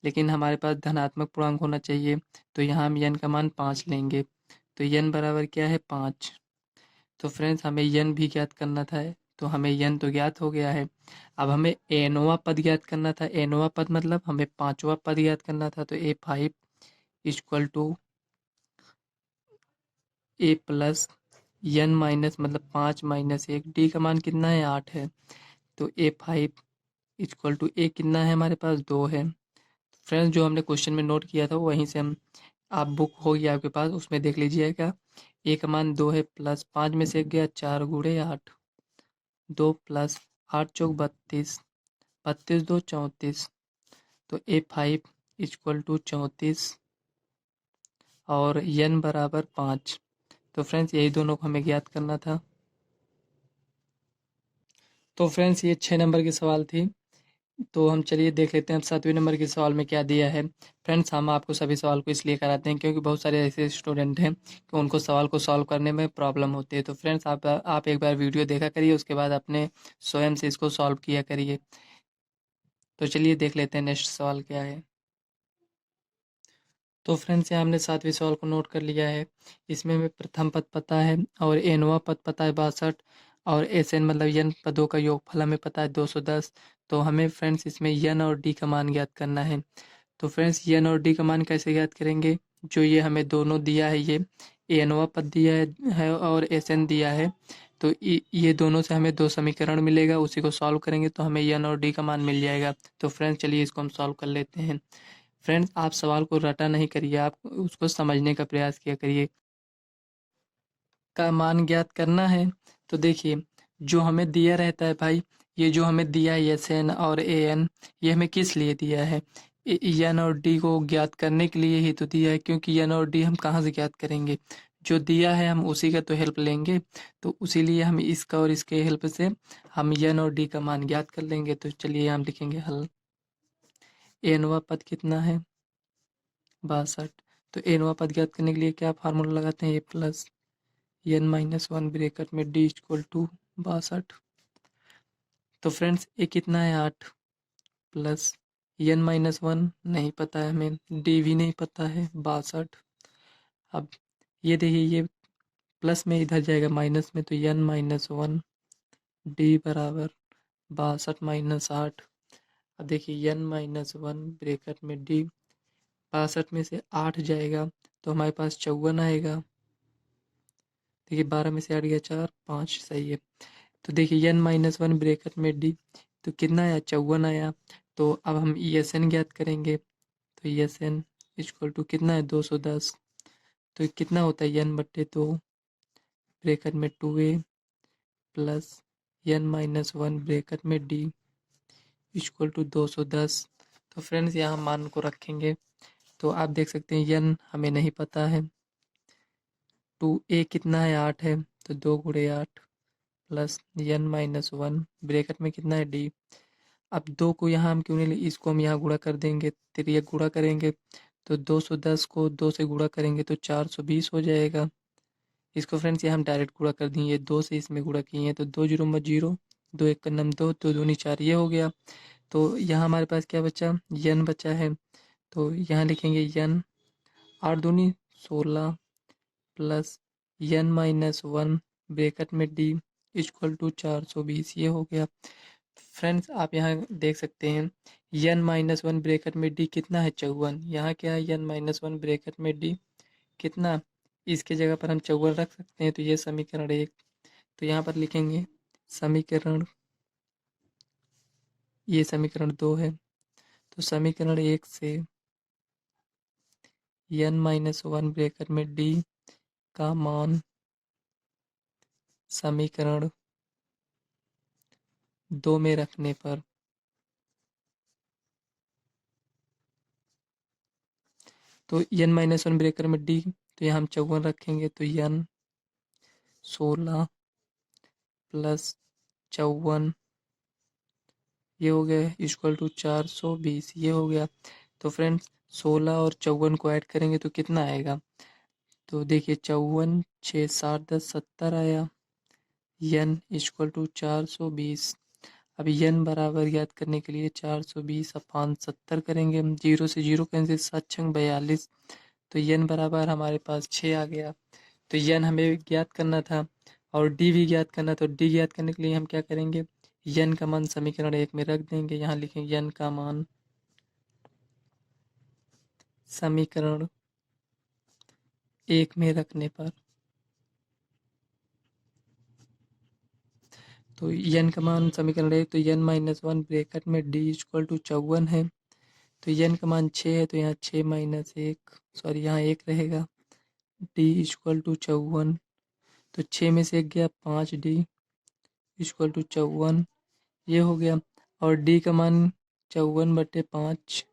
लेकिन हमारे पास धनात्मक पूर्णांक होना चाहिए, तो यहाँ हम यन का मान 5 लेंगे। तो यन बराबर क्या है 5। तो फ्रेंड्स हमें यन भी ज्ञात करना था, तो हमें यन तो ज्ञात हो गया है। अब हमें एनवा पद ज्ञात करना था। एनवा पद मतलब हमें पांचवा पद ज्ञात करना था। तो A5 equal to A plus n minus मतलब 5 माइनस 1, डी का मान कितना है 8 है। तो A5 इक्वल टू ए कितना है हमारे पास 2 है। फ्रेंड्स जो हमने क्वेश्चन में नोट किया था वहीं से हम, आप बुक होगी आपके पास उसमें देख लीजिएगा। ए का मान 2 है, प्लस 5 में से 1 गया 4 गुणे 8, 2 प्लस 8 चौक 32, 32 2 34। तो A5 इक्वल टू 34 और n बराबर 5। तो फ्रेंड्स यही दोनों को हमें ज्ञात करना था। तो फ्रेंड्स ये 6 नंबर की सवाल थी। तो हम चलिए देख लेते हैं अब 7वें नंबर के सवाल में क्या दिया है। फ्रेंड्स हम आपको सभी सवाल को इसलिए कराते हैं क्योंकि बहुत सारे ऐसे स्टूडेंट हैं कि उनको सवाल को सॉल्व करने में प्रॉब्लम होती है। तो फ्रेंड्स आप एक बार वीडियो देखा करिए, उसके बाद अपने स्वयं से इसको सॉल्व किया करिए। तो चलिए देख लेते हैं नेक्स्ट सवाल क्या है। तो फ्रेंड्स यहाँ हमने 7वें सवाल को नोट कर लिया है। इसमें हमें प्रथम पद पता है और एनवा पद पता है 62 और एस एन मतलब यन पदों का योगफल हमें पता है 210। तो हमें फ्रेंड्स इसमें यन और डी का मान ज्ञात करना है। तो फ्रेंड्स यन और डी का मान कैसे ज्ञात करेंगे, जो ये हमें दोनों दिया है, ये एनवा पद दिया है और एस एन दिया है। तो ये दोनों से हमें दो समीकरण मिलेगा, उसी को सॉल्व करेंगे तो हमें यन और डी का मान मिल जाएगा। तो फ्रेंड्स चलिए इसको हम सॉल्व कर लेते हैं। फ्रेंड्स आप सवाल को रटा नहीं करिए, आप उसको समझने का प्रयास किया करिए। का मान ज्ञात करना है तो देखिए जो हमें दिया रहता है भाई, ये जो हमें दिया है एस एन और ए एन, ये हमें किस लिए दिया है, एन और डी को ज्ञात करने के लिए ही तो दिया है, क्योंकि एन और डी हम कहाँ से ज्ञात करेंगे, जो दिया है हम उसी का तो हेल्प लेंगे। तो उसीलिए हम इसका और इसके हेल्प से हम एन और डी का मान ज्ञात कर लेंगे। तो चलिए हम लिखेंगे हल। एनवा पद कितना है 62। तो एनवा पद ज्ञात करने के लिए क्या फार्मूला लगाते हैं, ए प्लस एन माइनस 1 ब्रेकेट में डी इक्वल टू 62। तो फ्रेंड्स ए कितना है 8 प्लस एन माइनस 1 नहीं पता है हमें, डी भी नहीं पता है 62। अब ये देखिए ये प्लस में इधर जाएगा माइनस में, तो एन माइनस 1 डी बराबर 62 माइनस 8। अब देखिए एन माइनस 1 ब्रेकेट में डी, 62 में से 8 जाएगा तो हमारे पास 54 आएगा। देखिए 12 में से 8 गया 4 5 सही है। तो देखिए एन माइनस 1 ब्रेकेट में डी, तो कितना आया 54 आया। तो अब हम ई एस एन ज्ञात करेंगे। तो S n equal to कितना है 210। तो ये कितना होता है एन बट्टे 2 ब्रेकेट में 2a plus n minus 1 bracket में डी इक्वल टू 210। तो फ्रेंड्स यहाँ मान को रखेंगे तो आप देख सकते हैं एन हमें नहीं पता है, 2a कितना है 8 है, तो 2 गुणे 8 प्लस एन माइनस 1 ब्रेकेट में कितना है डी। अब 2 को यहाँ हम क्यों नहीं ले, इसको हम यहाँ गुणा कर देंगे, तिर्यक गुणा करेंगे तो 210 को 2 से गुणा करेंगे तो 420 हो जाएगा। इसको फ्रेंड्स ये हम डायरेक्ट गुणा कर दिए, 2 से इसमें गुणा किए हैं तो 2 जीरो में जीरो, 2 एक का नम 2, तो दूनी 4 ये हो गया। तो यहाँ हमारे पास क्या बचा, यन बचा है। तो यहाँ लिखेंगे यन 8 दूनी 16 प्लस एन माइनस 1 ब्रैकेट में डी इक्वल टू 420 ये हो गया। फ्रेंड्स आप यहाँ देख सकते हैं एन माइनस 1 ब्रैकेट में डी कितना है 54, यहाँ क्या है एन माइनस 1 ब्रैकेट में डी कितना, इसके जगह पर हम 54 रख सकते हैं। तो ये समीकरण 1, तो यहाँ पर लिखेंगे समीकरण, ये समीकरण 2 है। तो समीकरण 1 से एन माइनस 1 ब्रैकेट में डी का मान समीकरण 2 में रखने पर तो एन माइनस 1 ब्रेकर में डी, तो यहाँ हम 54 रखेंगे तो एन 16 प्लस 54 ये हो गया इक्वल टू 420 ये हो गया। तो फ्रेंड्स 16 और 54 को ऐड करेंगे तो कितना आएगा, तो देखिए 54 6 7 10 70 आया, एन इक्वल टू 420। अब n बराबर ज्ञात करने के लिए 420 अपान 70 करेंगे हम। 0 से 0 कैंसिल, 7 छंग 42, तो n बराबर हमारे पास 6 आ गया। तो n हमें ज्ञात करना था और d भी ज्ञात करना, तो d ज्ञात करने के लिए हम क्या करेंगे, n का मान समीकरण 1 में रख देंगे। यहाँ लिखेंगे n का मान समीकरण 1 में रखने पर, तो n का मान समीकरण 1, तो n माइनस 1 ब्रैकेट में d इक्वल टू 54 है। तो n का मान 6 है, तो यहाँ 6 माइनस 1, सॉरी यहाँ 1 रहेगा। d इक्वल टू 54, तो 6 में से 1 गया 5d इक्वल टू 54, ये हो गया। और d का मान 54/5।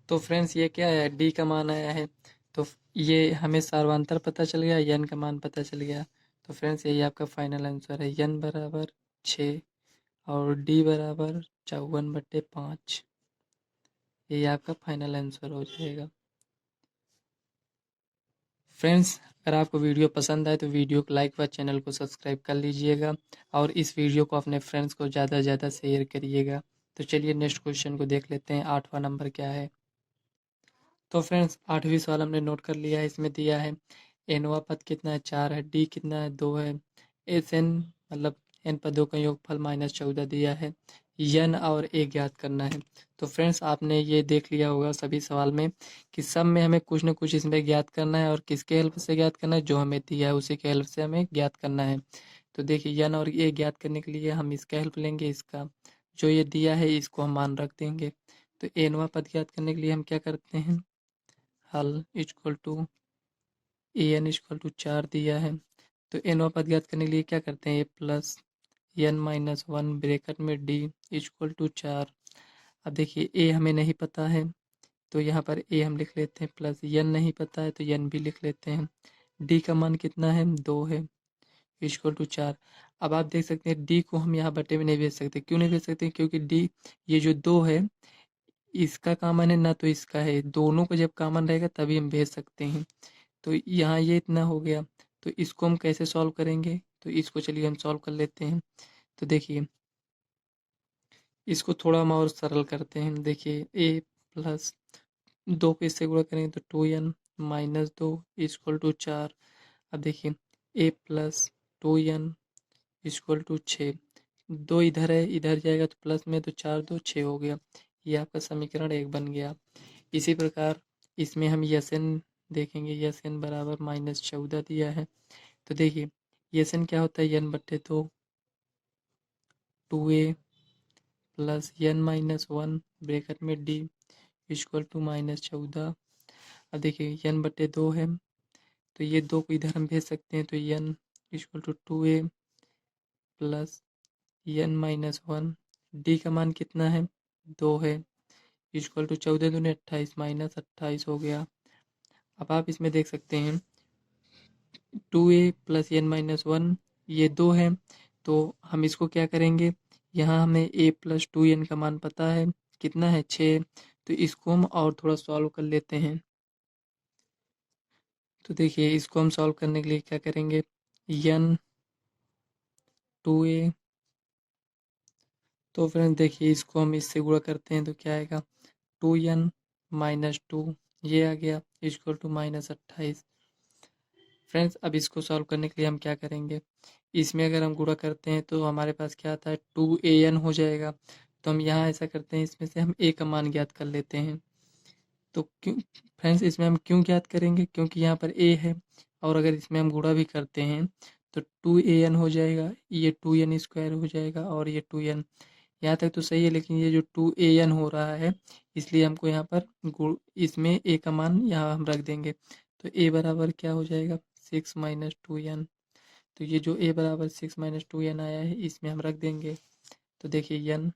तो फ्रेंड्स ये क्या है, d का मान आया है, तो ये हमें सार्वंतर पता चल गया, n का मान पता चल गया। तो फ्रेंड्स यही आपका फाइनल आंसर है, n बराबर 6 और d बराबर 54/5। यही आपका फाइनल आंसर हो जाएगा। फ्रेंड्स अगर आपको वीडियो पसंद आए तो वीडियो को लाइक व चैनल को सब्सक्राइब कर लीजिएगा और इस वीडियो को अपने फ्रेंड्स को ज़्यादा से ज़्यादा शेयर करिएगा। तो चलिए नेक्स्ट क्वेश्चन को देख लेते हैं। 8वां नंबर क्या है। तो फ्रेंड्स 8वीं सवाल हमने नोट कर लिया है। इसमें दिया है एनवा पद कितना है, 4 है, डी कितना है, 2 है, एस एन मतलब एन पदों का योगफल -14 दिया है, यन और ए ज्ञात करना है। तो फ्रेंड्स आपने ये देख लिया होगा सभी सवाल में कि सब में हमें कुछ न कुछ इसमें ज्ञात करना है और किसके हेल्प से ज्ञात करना है, जो हमें दिया है उसी के हेल्प से हमें ज्ञात करना है। तो देखिए यन और ए ज्ञात करने के लिए हम इसका हेल्प लेंगे, इसका जो ये दिया है इसको हम मान रख देंगे। तो एनवा पद ज्ञात करने के लिए हम क्या करते हैं, हल equal to a n equal to 4 दिया है, तो एन पद ज्ञात करने के लिए क्या करते हैं, ए प्लस एन माइनस 1 ब्रैकेट में डी इक्वल टू 4। अब देखिए ए हमें नहीं पता है तो यहाँ पर ए हम लिख लेते हैं, प्लस एन नहीं पता है तो एन भी लिख लेते हैं। डी का मान कितना है, 2 है, इक्वल टू 4। अब आप देख सकते हैं डी को हम यहाँ बटे में नहीं भेज सकते। क्यों नहीं भेज सकते, क्योंकि डी ये जो 2 है इसका कॉमन है ना, तो इसका है, दोनों को जब कॉमन रहेगा तभी हम भेज सकते हैं। तो यहाँ ये इतना हो गया, तो इसको हम कैसे सॉल्व करेंगे, तो इसको चलिए हम सॉल्व कर लेते हैं। तो देखिए इसको थोड़ा हम और सरल करते हैं। देखिए ए प्लस 2 को इससे गुणा करेंगे तो 2n माइनस 2 इक्वल टू 4। अब देखिए ए प्लस 2n इक्वल टू 6, 2 इधर है इधर जाएगा तो प्लस में, तो 4 2 6 हो गया। ये आपका समीकरण 1 बन गया। इसी प्रकार इसमें हम यस एन देखेंगे, यस एन बराबर -14 दिया है। तो देखिए यस एन क्या होता है, एन बट्टे 2 2a plus n minus 1 bracket में डी इक्वल टू -14। अब देखिए एन बट्टे 2 है तो ये 2 को इधर हम भेज सकते हैं, तो n equal to 2a plus n minus 1, d का मान कितना है, 2 है, इक्वल टू 14 दूनी 28 -28 हो गया। अब आप इसमें देख सकते हैं 2a प्लस एन माइनस 1 ये 2 है, तो हम इसको क्या करेंगे, यहाँ हमें a प्लस 2n का मान पता है कितना है, 6, तो इसको हम और थोड़ा सॉल्व कर लेते हैं। तो देखिए इसको हम सॉल्व करने के लिए क्या करेंगे, n 2a, तो फ्रेंड्स देखिए इसको हम इससे गुणा करते हैं तो क्या आएगा, 2n माइनस 2 ये आ गया इक्वल टू -28। फ्रेंड्स अब इसको सॉल्व करने के लिए हम क्या करेंगे, इसमें अगर हम गुणा करते हैं तो हमारे पास क्या आता है, 2an हो जाएगा। तो हम यहाँ ऐसा करते हैं, इसमें से हम a का मान ज्ञात कर लेते हैं। तो क्यों फ्रेंड्स इसमें हम क्यों ज्ञात करेंगे, क्योंकि यहाँ पर a है और अगर इसमें हम गुणा भी करते हैं तो 2an हो जाएगा, ये 2n स्क्वायर हो जाएगा और ये 2n, यहाँ तक तो सही है, लेकिन ये जो 2an हो रहा है इसलिए हमको यहाँ पर इसमें a का मान यहाँ हम रख देंगे। तो a बराबर क्या हो जाएगा, 6 माइनस 2n। तो ये जो a बराबर 6 माइनस 2n आया है इसमें हम रख देंगे। तो देखिए n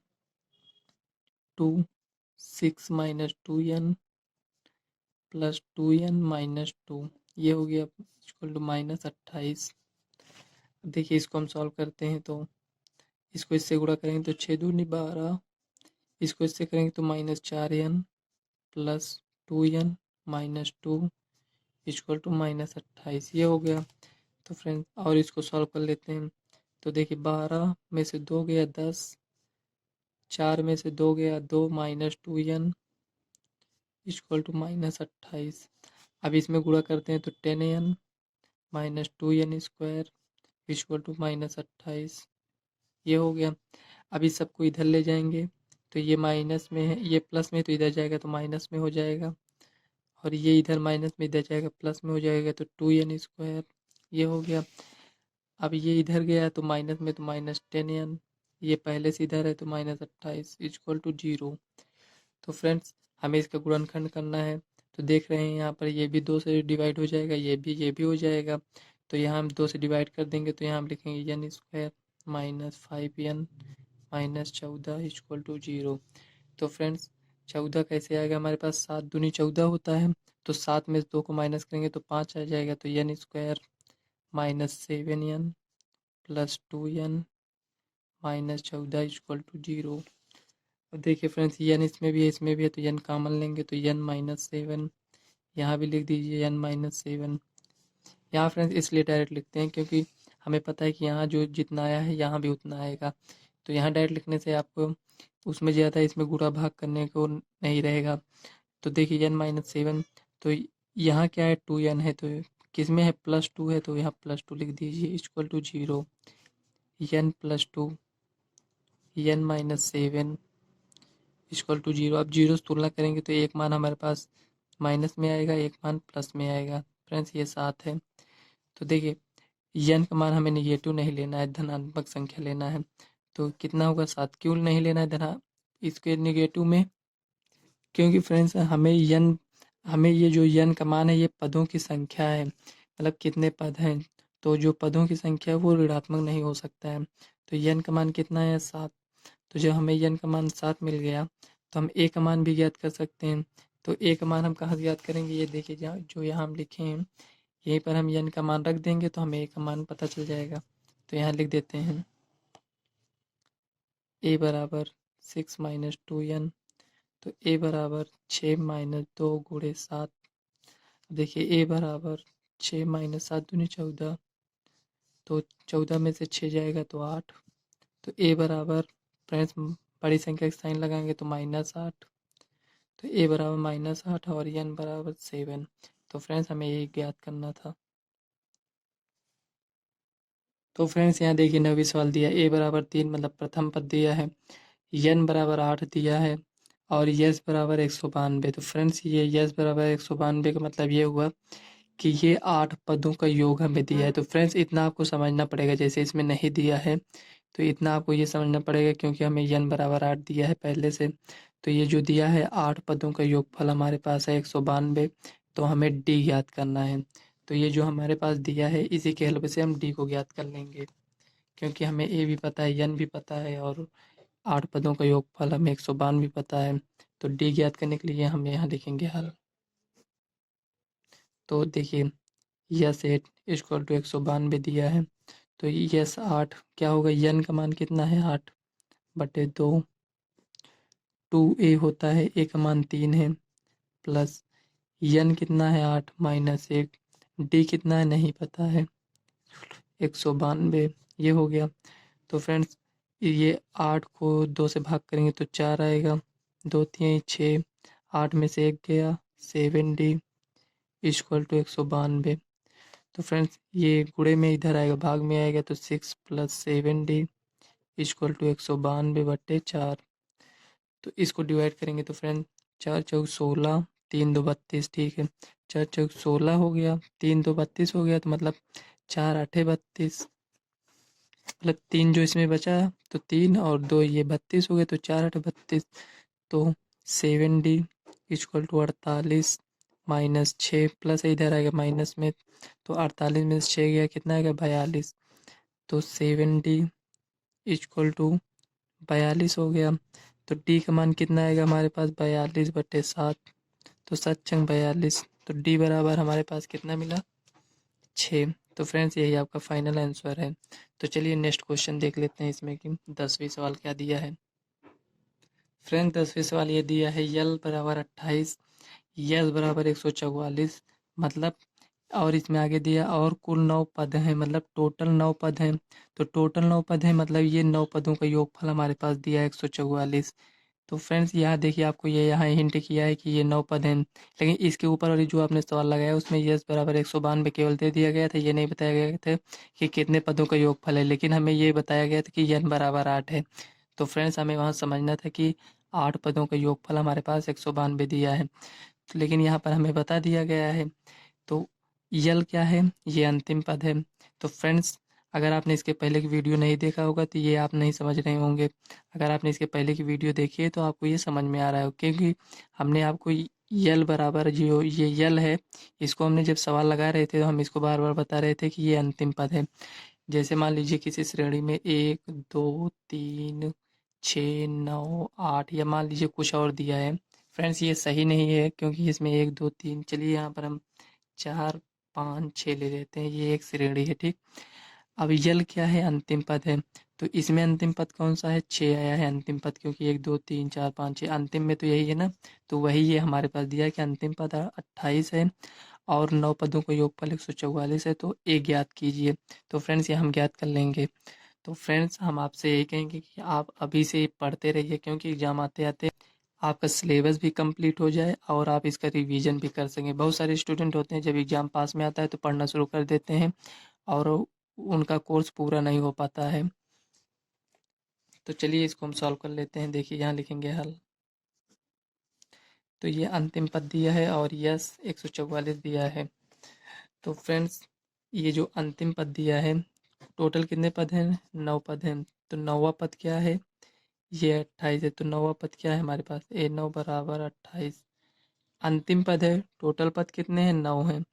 2 6 minus 2n plus 2n minus 2 ये हो गया इक्वल टू -28। देखिए इसको हम सॉल्व करते हैं तो इसको इससे गुणा करेंगे तो 6 दूनी 12, इसको इससे करेंगे तो -4n plus 2n minus 2 equal to -28 ये हो गया। तो फ्रेंड्स और इसको सॉल्व कर लेते हैं तो देखिए 12 में से 2 गया 10, 4 में से 2 गया 2 minus 2n equal to minus 28। अब इसमें गुणा करते हैं तो 10n minus 2n square equal to minus 28। ये हो गया। अब इस सबको इधर ले जाएंगे तो ये माइनस में है, ये प्लस में तो इधर जाएगा तो माइनस में हो जाएगा, और ये इधर माइनस में इधर जाएगा प्लस में हो जाएगा तो 2n स्क्वायर। ये हो गया। अब ये इधर गया तो माइनस में तो माइनस 10n, ये पहले से इधर है तो माइनस 28 इक्वल टू 0। तो फ्रेंड्स हमें इसका गुणनखंड करना है। तो देख रहे हैं यहाँ पर ये भी 2 से डिवाइड हो जाएगा, ये भी हो जाएगा। तो यहाँ हम 2 से डिवाइड कर देंगे तो यहाँ हम लिखेंगे n square minus 5n minus 14 equal to 0। तो फ्रेंड्स 14 कैसे आएगा, हमारे पास 7 दूनी 14 होता है, तो 7 में 2 को माइनस करेंगे तो 5 आ जाएगा। तो n square minus 7n plus 2n minus 14 equal to 0। और देखिए फ्रेंड्स n इसमें भी है इसमें भी है, तो n कॉमन लेंगे तो n माइनस 7, यहाँ भी लिख दीजिए n माइनस 7। यहाँ फ्रेंड्स इसलिए डायरेक्ट लिखते हैं क्योंकि हमें पता है कि यहाँ जो जितना आया है यहाँ भी उतना आएगा, तो यहाँ डायरेक्ट लिखने से आपको उसमें ज़्यादा इसमें गुणा भाग करने को नहीं रहेगा। तो देखिए n माइनस 7, तो यहाँ क्या है 2n है, तो किस में है +2 है, तो यहाँ +2 लिख दीजिए equal to 0। n plus 2 n minus 7 equal to 0। अब जीरो से तुलना करेंगे तो एक मान हमारे पास माइनस में आएगा, एक मान प्लस में आएगा। फ्रेंड्स ये 7 है। तो देखिए n का मान हमें नेगेटिव नहीं लेना है, धनात्मक संख्या लेना है। तो कितना होगा 7, क्यों नहीं लेना है धना इसके नेगेटिव में, क्योंकि फ्रेंड्स हमें ये जो n का मान है ये पदों की संख्या है, मतलब कितने पद हैं, तो जो पदों की संख्या है वो ऋणात्मक नहीं हो सकता है। तो n का मान कितना है 7, तो जब हमें n का मान 7 मिल गया तो हम a का मान भी ज्ञात कर सकते हैं। तो a का मान हम कहाँ से ज्ञात करेंगे, ये देखिए जहाँ जो यहाँ हम लिखे हैं यहीं पर हम n का मान रख देंगे तो हमें a का मान पता चल जाएगा। तो यहाँ लिख देते हैं a बराबर 6 माइनस 2n, तो a बराबर 6 माइनस 2 गुणे 7। देखिए a बराबर 6 माइनस 7 दूनी 14, तो 14 में से 6 जाएगा तो 8। तो a बराबर फ्रेंड्स बड़ी संख्या का साइन लगाएंगे तो -8, तो a बराबर -8 और n बराबर 7। तो फ्रेंड्स हमें ये ज्ञात करना था। तो फ्रेंड्स यहाँ देखिए 9वीं सवाल दिया a बराबर 3 मतलब प्रथम पद दिया है, n बराबर 8 दिया है और यस बराबर 192। तो फ्रेंड्स ये यस बराबर 192 का मतलब ये हुआ कि ये 8 पदों का योग हमें दिया है। तो फ्रेंड्स इतना आपको समझना पड़ेगा, जैसे इसमें नहीं दिया है तो इतना आपको ये समझना पड़ेगा क्योंकि हमें n बराबर 8 दिया है पहले से। तो ये जो दिया है 8 पदों का योगफल हमारे पास है 192, तो हमें d ज्ञात करना है। तो ये जो हमारे पास दिया है इसी के हेल्प से हम d को ज्ञात कर लेंगे, क्योंकि हमें a भी पता है n भी पता है और 8 पदों का योगफल हमें 192 पता है। तो d ज्ञात करने के लिए हम यहाँ लिखेंगे हल। तो देखिए यस 8 इक्वल टू 192 दिया है, तो यस 8 क्या होगा, n का मान कितना है 8 बटे 2, 2a होता है, a का मान 3 है, प्लस n कितना है 8 माइनस 1, d कितना है नहीं पता है 192। ये हो गया। तो फ्रेंड्स ये 8 को 2 से भाग करेंगे तो 4 आएगा, 2 3 6, 8 में से 1 गया 7d इक्वल टू 192। तो फ्रेंड्स ये गुणे में इधर आएगा भाग में आएगा तो 6 प्लस 7d इक्वल टू 192 बट्टे 4। तो इसको डिवाइड करेंगे तो फ्रेंड 4 चौक 16, 3 2 32, ठीक है 4 चौक 16 हो गया, 3 2 32 हो गया, तो मतलब 4 8 32, मतलब 3 जो इसमें बचा तो 3 और 2 ये 32 हो गए, तो 4 8 32। तो 7d equal to 48 minus 6 plus इधर आएगा माइनस में, तो 48 में से 6 गया कितना आएगा 42। तो 7d इक्वल टू 42 हो गया। तो डी का मान कितना आएगा हमारे पास 42 बटे 7, तो 7 छंग 42, तो डी बराबर हमारे पास कितना मिला 6। तो फ्रेंड्स यही आपका फाइनल आंसर है। तो चलिए नेक्स्ट क्वेश्चन देख लेते हैं इसमें कि 10वीं सवाल क्या दिया है। फ्रेंड्स 10वीं सवाल ये दिया है यल बराबर 28, यस बराबर 144, मतलब और इसमें आगे दिया और कुल 9 पद हैं, मतलब टोटल 9 पद हैं। तो टोटल 9 पद हैं, मतलब ये 9 पदों का योगफल हमारे पास दिया है 144। तो फ्रेंड्स यहाँ देखिए, आपको ये यहाँ हिंट किया है कि ये 9 पद हैं, लेकिन इसके ऊपर वाली जो आपने सवाल लगाया उसमें यस बराबर 192 केवल दे दिया गया था, ये नहीं बताया गया था कि कितने पदों का योगफल है, लेकिन हमें ये बताया गया था कि n बराबर 8 है। तो फ्रेंड्स हमें वहाँ समझना था कि 8 पदों का योगफल हमारे पास 192 दिया है, तो लेकिन यहाँ पर हमें बता दिया गया है। तो यल क्या है, ये अंतिम पद है। तो फ्रेंड्स अगर आपने इसके पहले की वीडियो नहीं देखा होगा तो ये आप नहीं समझ रहे होंगे। अगर आपने इसके पहले की वीडियो देखी है तो आपको ये समझ में आ रहा है, क्योंकि हमने आपको यल बराबर जो ये यल है, इसको हमने जब सवाल लगा रहे थे तो हम इसको बार बार बता रहे थे कि ये अंतिम पद है। जैसे मान लीजिए किसी श्रेणी में 1 2 3 6 9 8, या मान लीजिए कुछ और दिया है। फ्रेंड्स ये सही नहीं है, क्योंकि इसमें 1 2 3, चलिए यहाँ पर हम 4 5 6 ले लेते हैं, ये एक श्रेणी है, ठीक। अब यल क्या है, अंतिम पद है। तो इसमें अंतिम पद कौन सा है, 6 आया है अंतिम पद, क्योंकि 1 2 3 4 5 6 अंतिम में तो यही है ना। तो वही ये हमारे पास दिया है कि अंतिम पद 28 है और 9 पदों का योगफल 144 है, तो एक ज्ञात कीजिए। तो फ्रेंड्स ये हम ज्ञात कर लेंगे। तो फ्रेंड्स हम आपसे यही कहेंगे कि आप अभी से पढ़ते रहिए, क्योंकि एग्ज़ाम आते आते आपका सिलेबस भी कंप्लीट हो जाए और आप इसका रिवीजन भी कर सकें। बहुत सारे स्टूडेंट होते हैं जब एग्ज़ाम पास में आता है तो पढ़ना शुरू कर देते हैं और उनका कोर्स पूरा नहीं हो पाता है। तो चलिए इसको हम सॉल्व कर लेते हैं। देखिए यहाँ लिखेंगे हल। तो ये अंतिम पद दिया है और यस 144 दिया है। तो फ्रेंड्स ये जो अंतिम पद दिया है, टोटल कितने पद हैं, 9 पद हैं। तो 9वां पद क्या है, ये 28 है। तो 9वां पद क्या है हमारे पास, A9 बराबर 28। अंतिम पद है, टोटल पद कितने हैं, 9 हैं।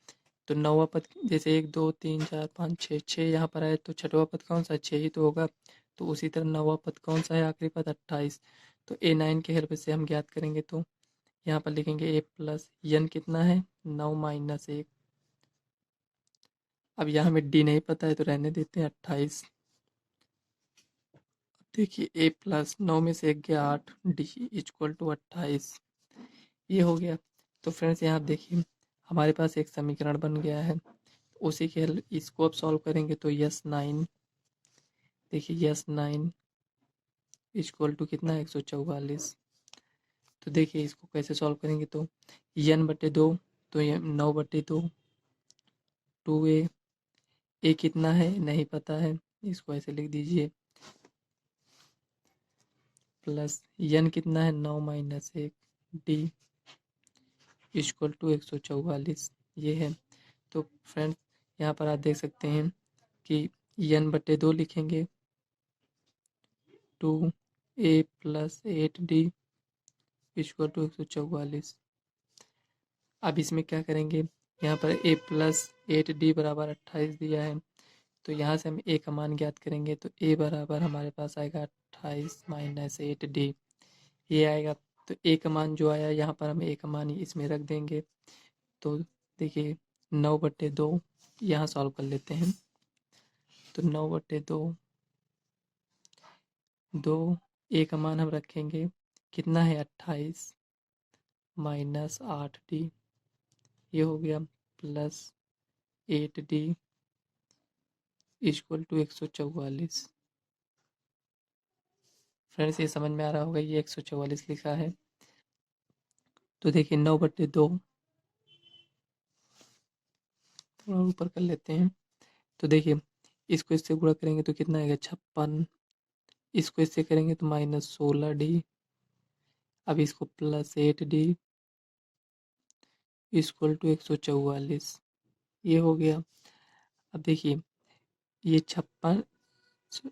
तो 9वां पद जैसे 1 2 3 4 5 6, 6 यहाँ पर आए तो छठवां पद कौन सा, 6 ही तो होगा। तो उसी तरह 9वां पद कौन सा है, आखिरी पद 28। तो A9 के हेल्प से हम ज्ञात करेंगे। तो यहाँ पर लिखेंगे A प्लस यन कितना है, 9 माइनस 1। अब यहाँ हमें डी नहीं पता है तो रहने देते हैं 28। देखिए A प्लस 9 में से 1 गया 8, डी इक्वल टू 28, ये हो गया। तो फ्रेंड्स यहाँ आप देखिए हमारे पास एक समीकरण बन गया है, उसी के इसको अब सॉल्व करेंगे तो यस 9, देखिए यस 9 इक्वल टू कितना है, 144। तो देखिए इसको कैसे सॉल्व करेंगे, तो n/2, तो ये 9/2 2a कितना है नहीं पता है, इसको ऐसे लिख दीजिए, प्लस n कितना है 9 माइनस 1 डी इक्वल टू 144, ये है। तो फ्रेंड्स यहाँ पर आप देख सकते हैं कि n/2 लिखेंगे 2a plus 8d equal to 144। अब इसमें क्या करेंगे, यहाँ पर a प्लस 8d बराबर 28 दिया है, तो यहाँ से हम a का मान ज्ञात करेंगे। तो a बराबर हमारे पास आएगा 28 माइनस 8d, ये आएगा। तो a का मान जो आया यहाँ पर हम a का मान इसमें रख देंगे। तो देखिए 9/2 यहाँ सॉल्व कर लेते हैं। तो 9/2 a का मान हम रखेंगे कितना है 28 माइनस 8d, ये हो गया, plus 8d equal to 144। Friends ये समझ में आ रहा होगा, ये 144 लिखा है। तो देखिए 9/2 थोड़ा ऊपर कर लेते हैं। तो देखिए इसको इससे गुणा करेंगे तो कितना आएगा 56, इसको इससे करेंगे तो माइनस 16d, अब इसको प्लस 8d इक्वल टू 144, ये हो गया। अब देखिए ये 56,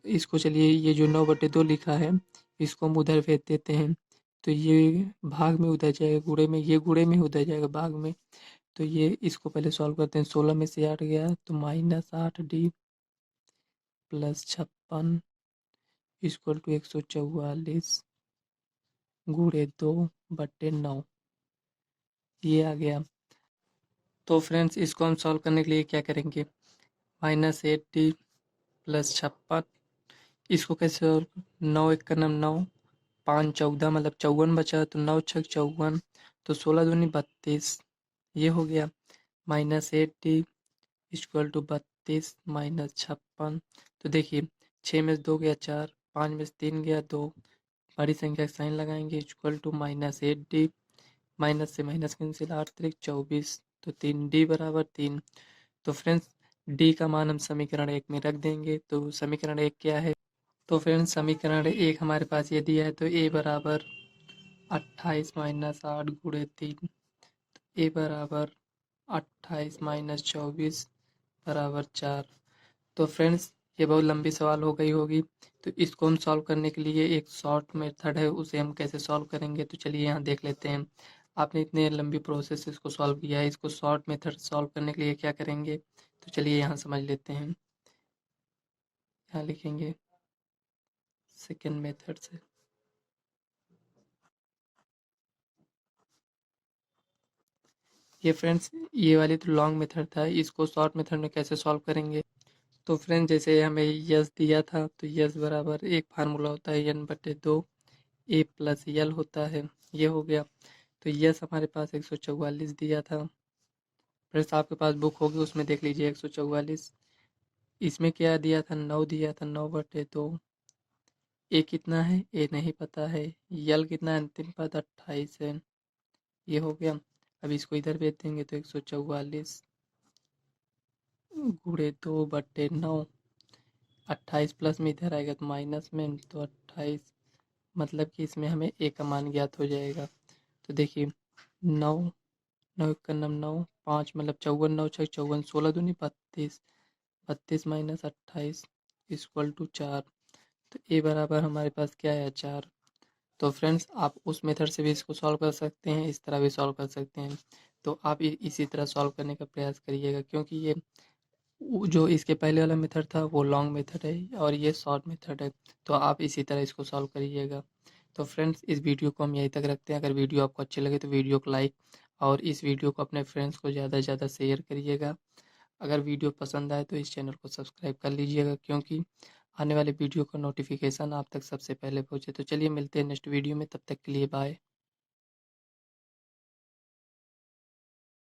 इसको चलिए ये जो 9/2 लिखा है इसको हम उधर भेज देते हैं, तो ये भाग में उधर जाएगा, गुणे में, ये गुणे में उधर जाएगा भाग में। तो ये इसको पहले सॉल्व करते हैं, 16 में से 8 गया तो minus 8d plus 56 equal to 144 गुणे 2/9, ये आ गया। तो फ्रेंड्स इसको हम सॉल्व करने के लिए क्या करेंगे, -8d प्लस 56, इसको कैसे सॉल्व, 9 एक का नाम 9, 5 14 मतलब 54 बचा, तो 9 6 54, तो 16 दूनी 32, ये हो गया। -8d equal to 32 minus 56। तो देखिए 6 में से 2 गया 4, 5 में से 3 गया 2, बड़ी संख्या का साइन लगाएंगे इक्वल टू -8d, माइनस से माइनस कैंसिल, 8 3 24, तो 3d बराबर 3। तो फ्रेंड्स d का मान हम समीकरण 1 में रख देंगे। तो समीकरण 1 क्या है? तो फ्रेंड्स समीकरण 1 हमारे पास ये दिया है, तो a बराबर 28 माइनस 8 गुणे 3, a बराबर 28 माइनस 24 बराबर 4। तो फ्रेंड्स ये बहुत लंबी सवाल हो गई होगी, तो इसको हम सॉल्व करने के लिए एक शॉर्ट मेथड है, उसे हम कैसे सॉल्व करेंगे तो चलिए यहाँ देख लेते हैं। आपने इतने लंबी प्रोसेस से इसको सॉल्व किया है, इसको शॉर्ट मेथड सॉल्व करने के लिए क्या करेंगे तो चलिए यहाँ समझ लेते हैं। यहाँ लिखेंगे सेकेंड मेथड से। ये फ्रेंड्स ये वाली तो लॉन्ग मेथड था, इसको शॉर्ट मेथड में कैसे सॉल्व करेंगे। तो फ्रेंड्स जैसे हमें यस दिया था, तो यस बराबर एक फार्मूला होता है n/2 a प्लस यल होता है, ये हो गया। तो यस हमारे पास 144 दिया था। फ्रेंड्स आपके पास बुक होगी उसमें देख लीजिए 144। इसमें क्या दिया था? 9 दिया था, 9/2। ए कितना है? ए नहीं पता है। यल कितना है? अंतिम पद 28 है, ये हो गया। अब इसको इधर भेज देंगे तो 144 गुणे 2/9, 28 प्लस में इधर आएगा तो माइनस में, तो 28 मतलब कि इसमें हमें ए का मान ज्ञात हो जाएगा। तो देखिए 9, 9 का नम 9, 5 मतलब 54, 9 6 54, 16 दूनी 32, 32 माइनस 28 इक्वल टू 4। तो ए बराबर हमारे पास क्या है? 4। तो फ्रेंड्स आप उस मेथड से भी इसको सॉल्व कर सकते हैं, इस तरह भी सॉल्व कर सकते हैं। तो आप इसी तरह सॉल्व करने का प्रयास करिएगा, क्योंकि ये जो इसके पहले वाला मेथड था वो लॉन्ग मेथड है और ये शॉर्ट मेथड है। तो आप इसी तरह इसको सॉल्व करिएगा। तो फ्रेंड्स इस वीडियो को हम यहीं तक रखते हैं। अगर वीडियो आपको अच्छी लगे तो वीडियो को लाइक और इस वीडियो को अपने फ्रेंड्स को ज़्यादा से ज़्यादा शेयर करिएगा। अगर वीडियो पसंद आए तो इस चैनल को सब्सक्राइब कर लीजिएगा, क्योंकि आने वाले वीडियो का नोटिफिकेशन आप तक सबसे पहले पहुँचे। तो चलिए मिलते हैं नेक्स्ट वीडियो में, तब तक के लिए बाय।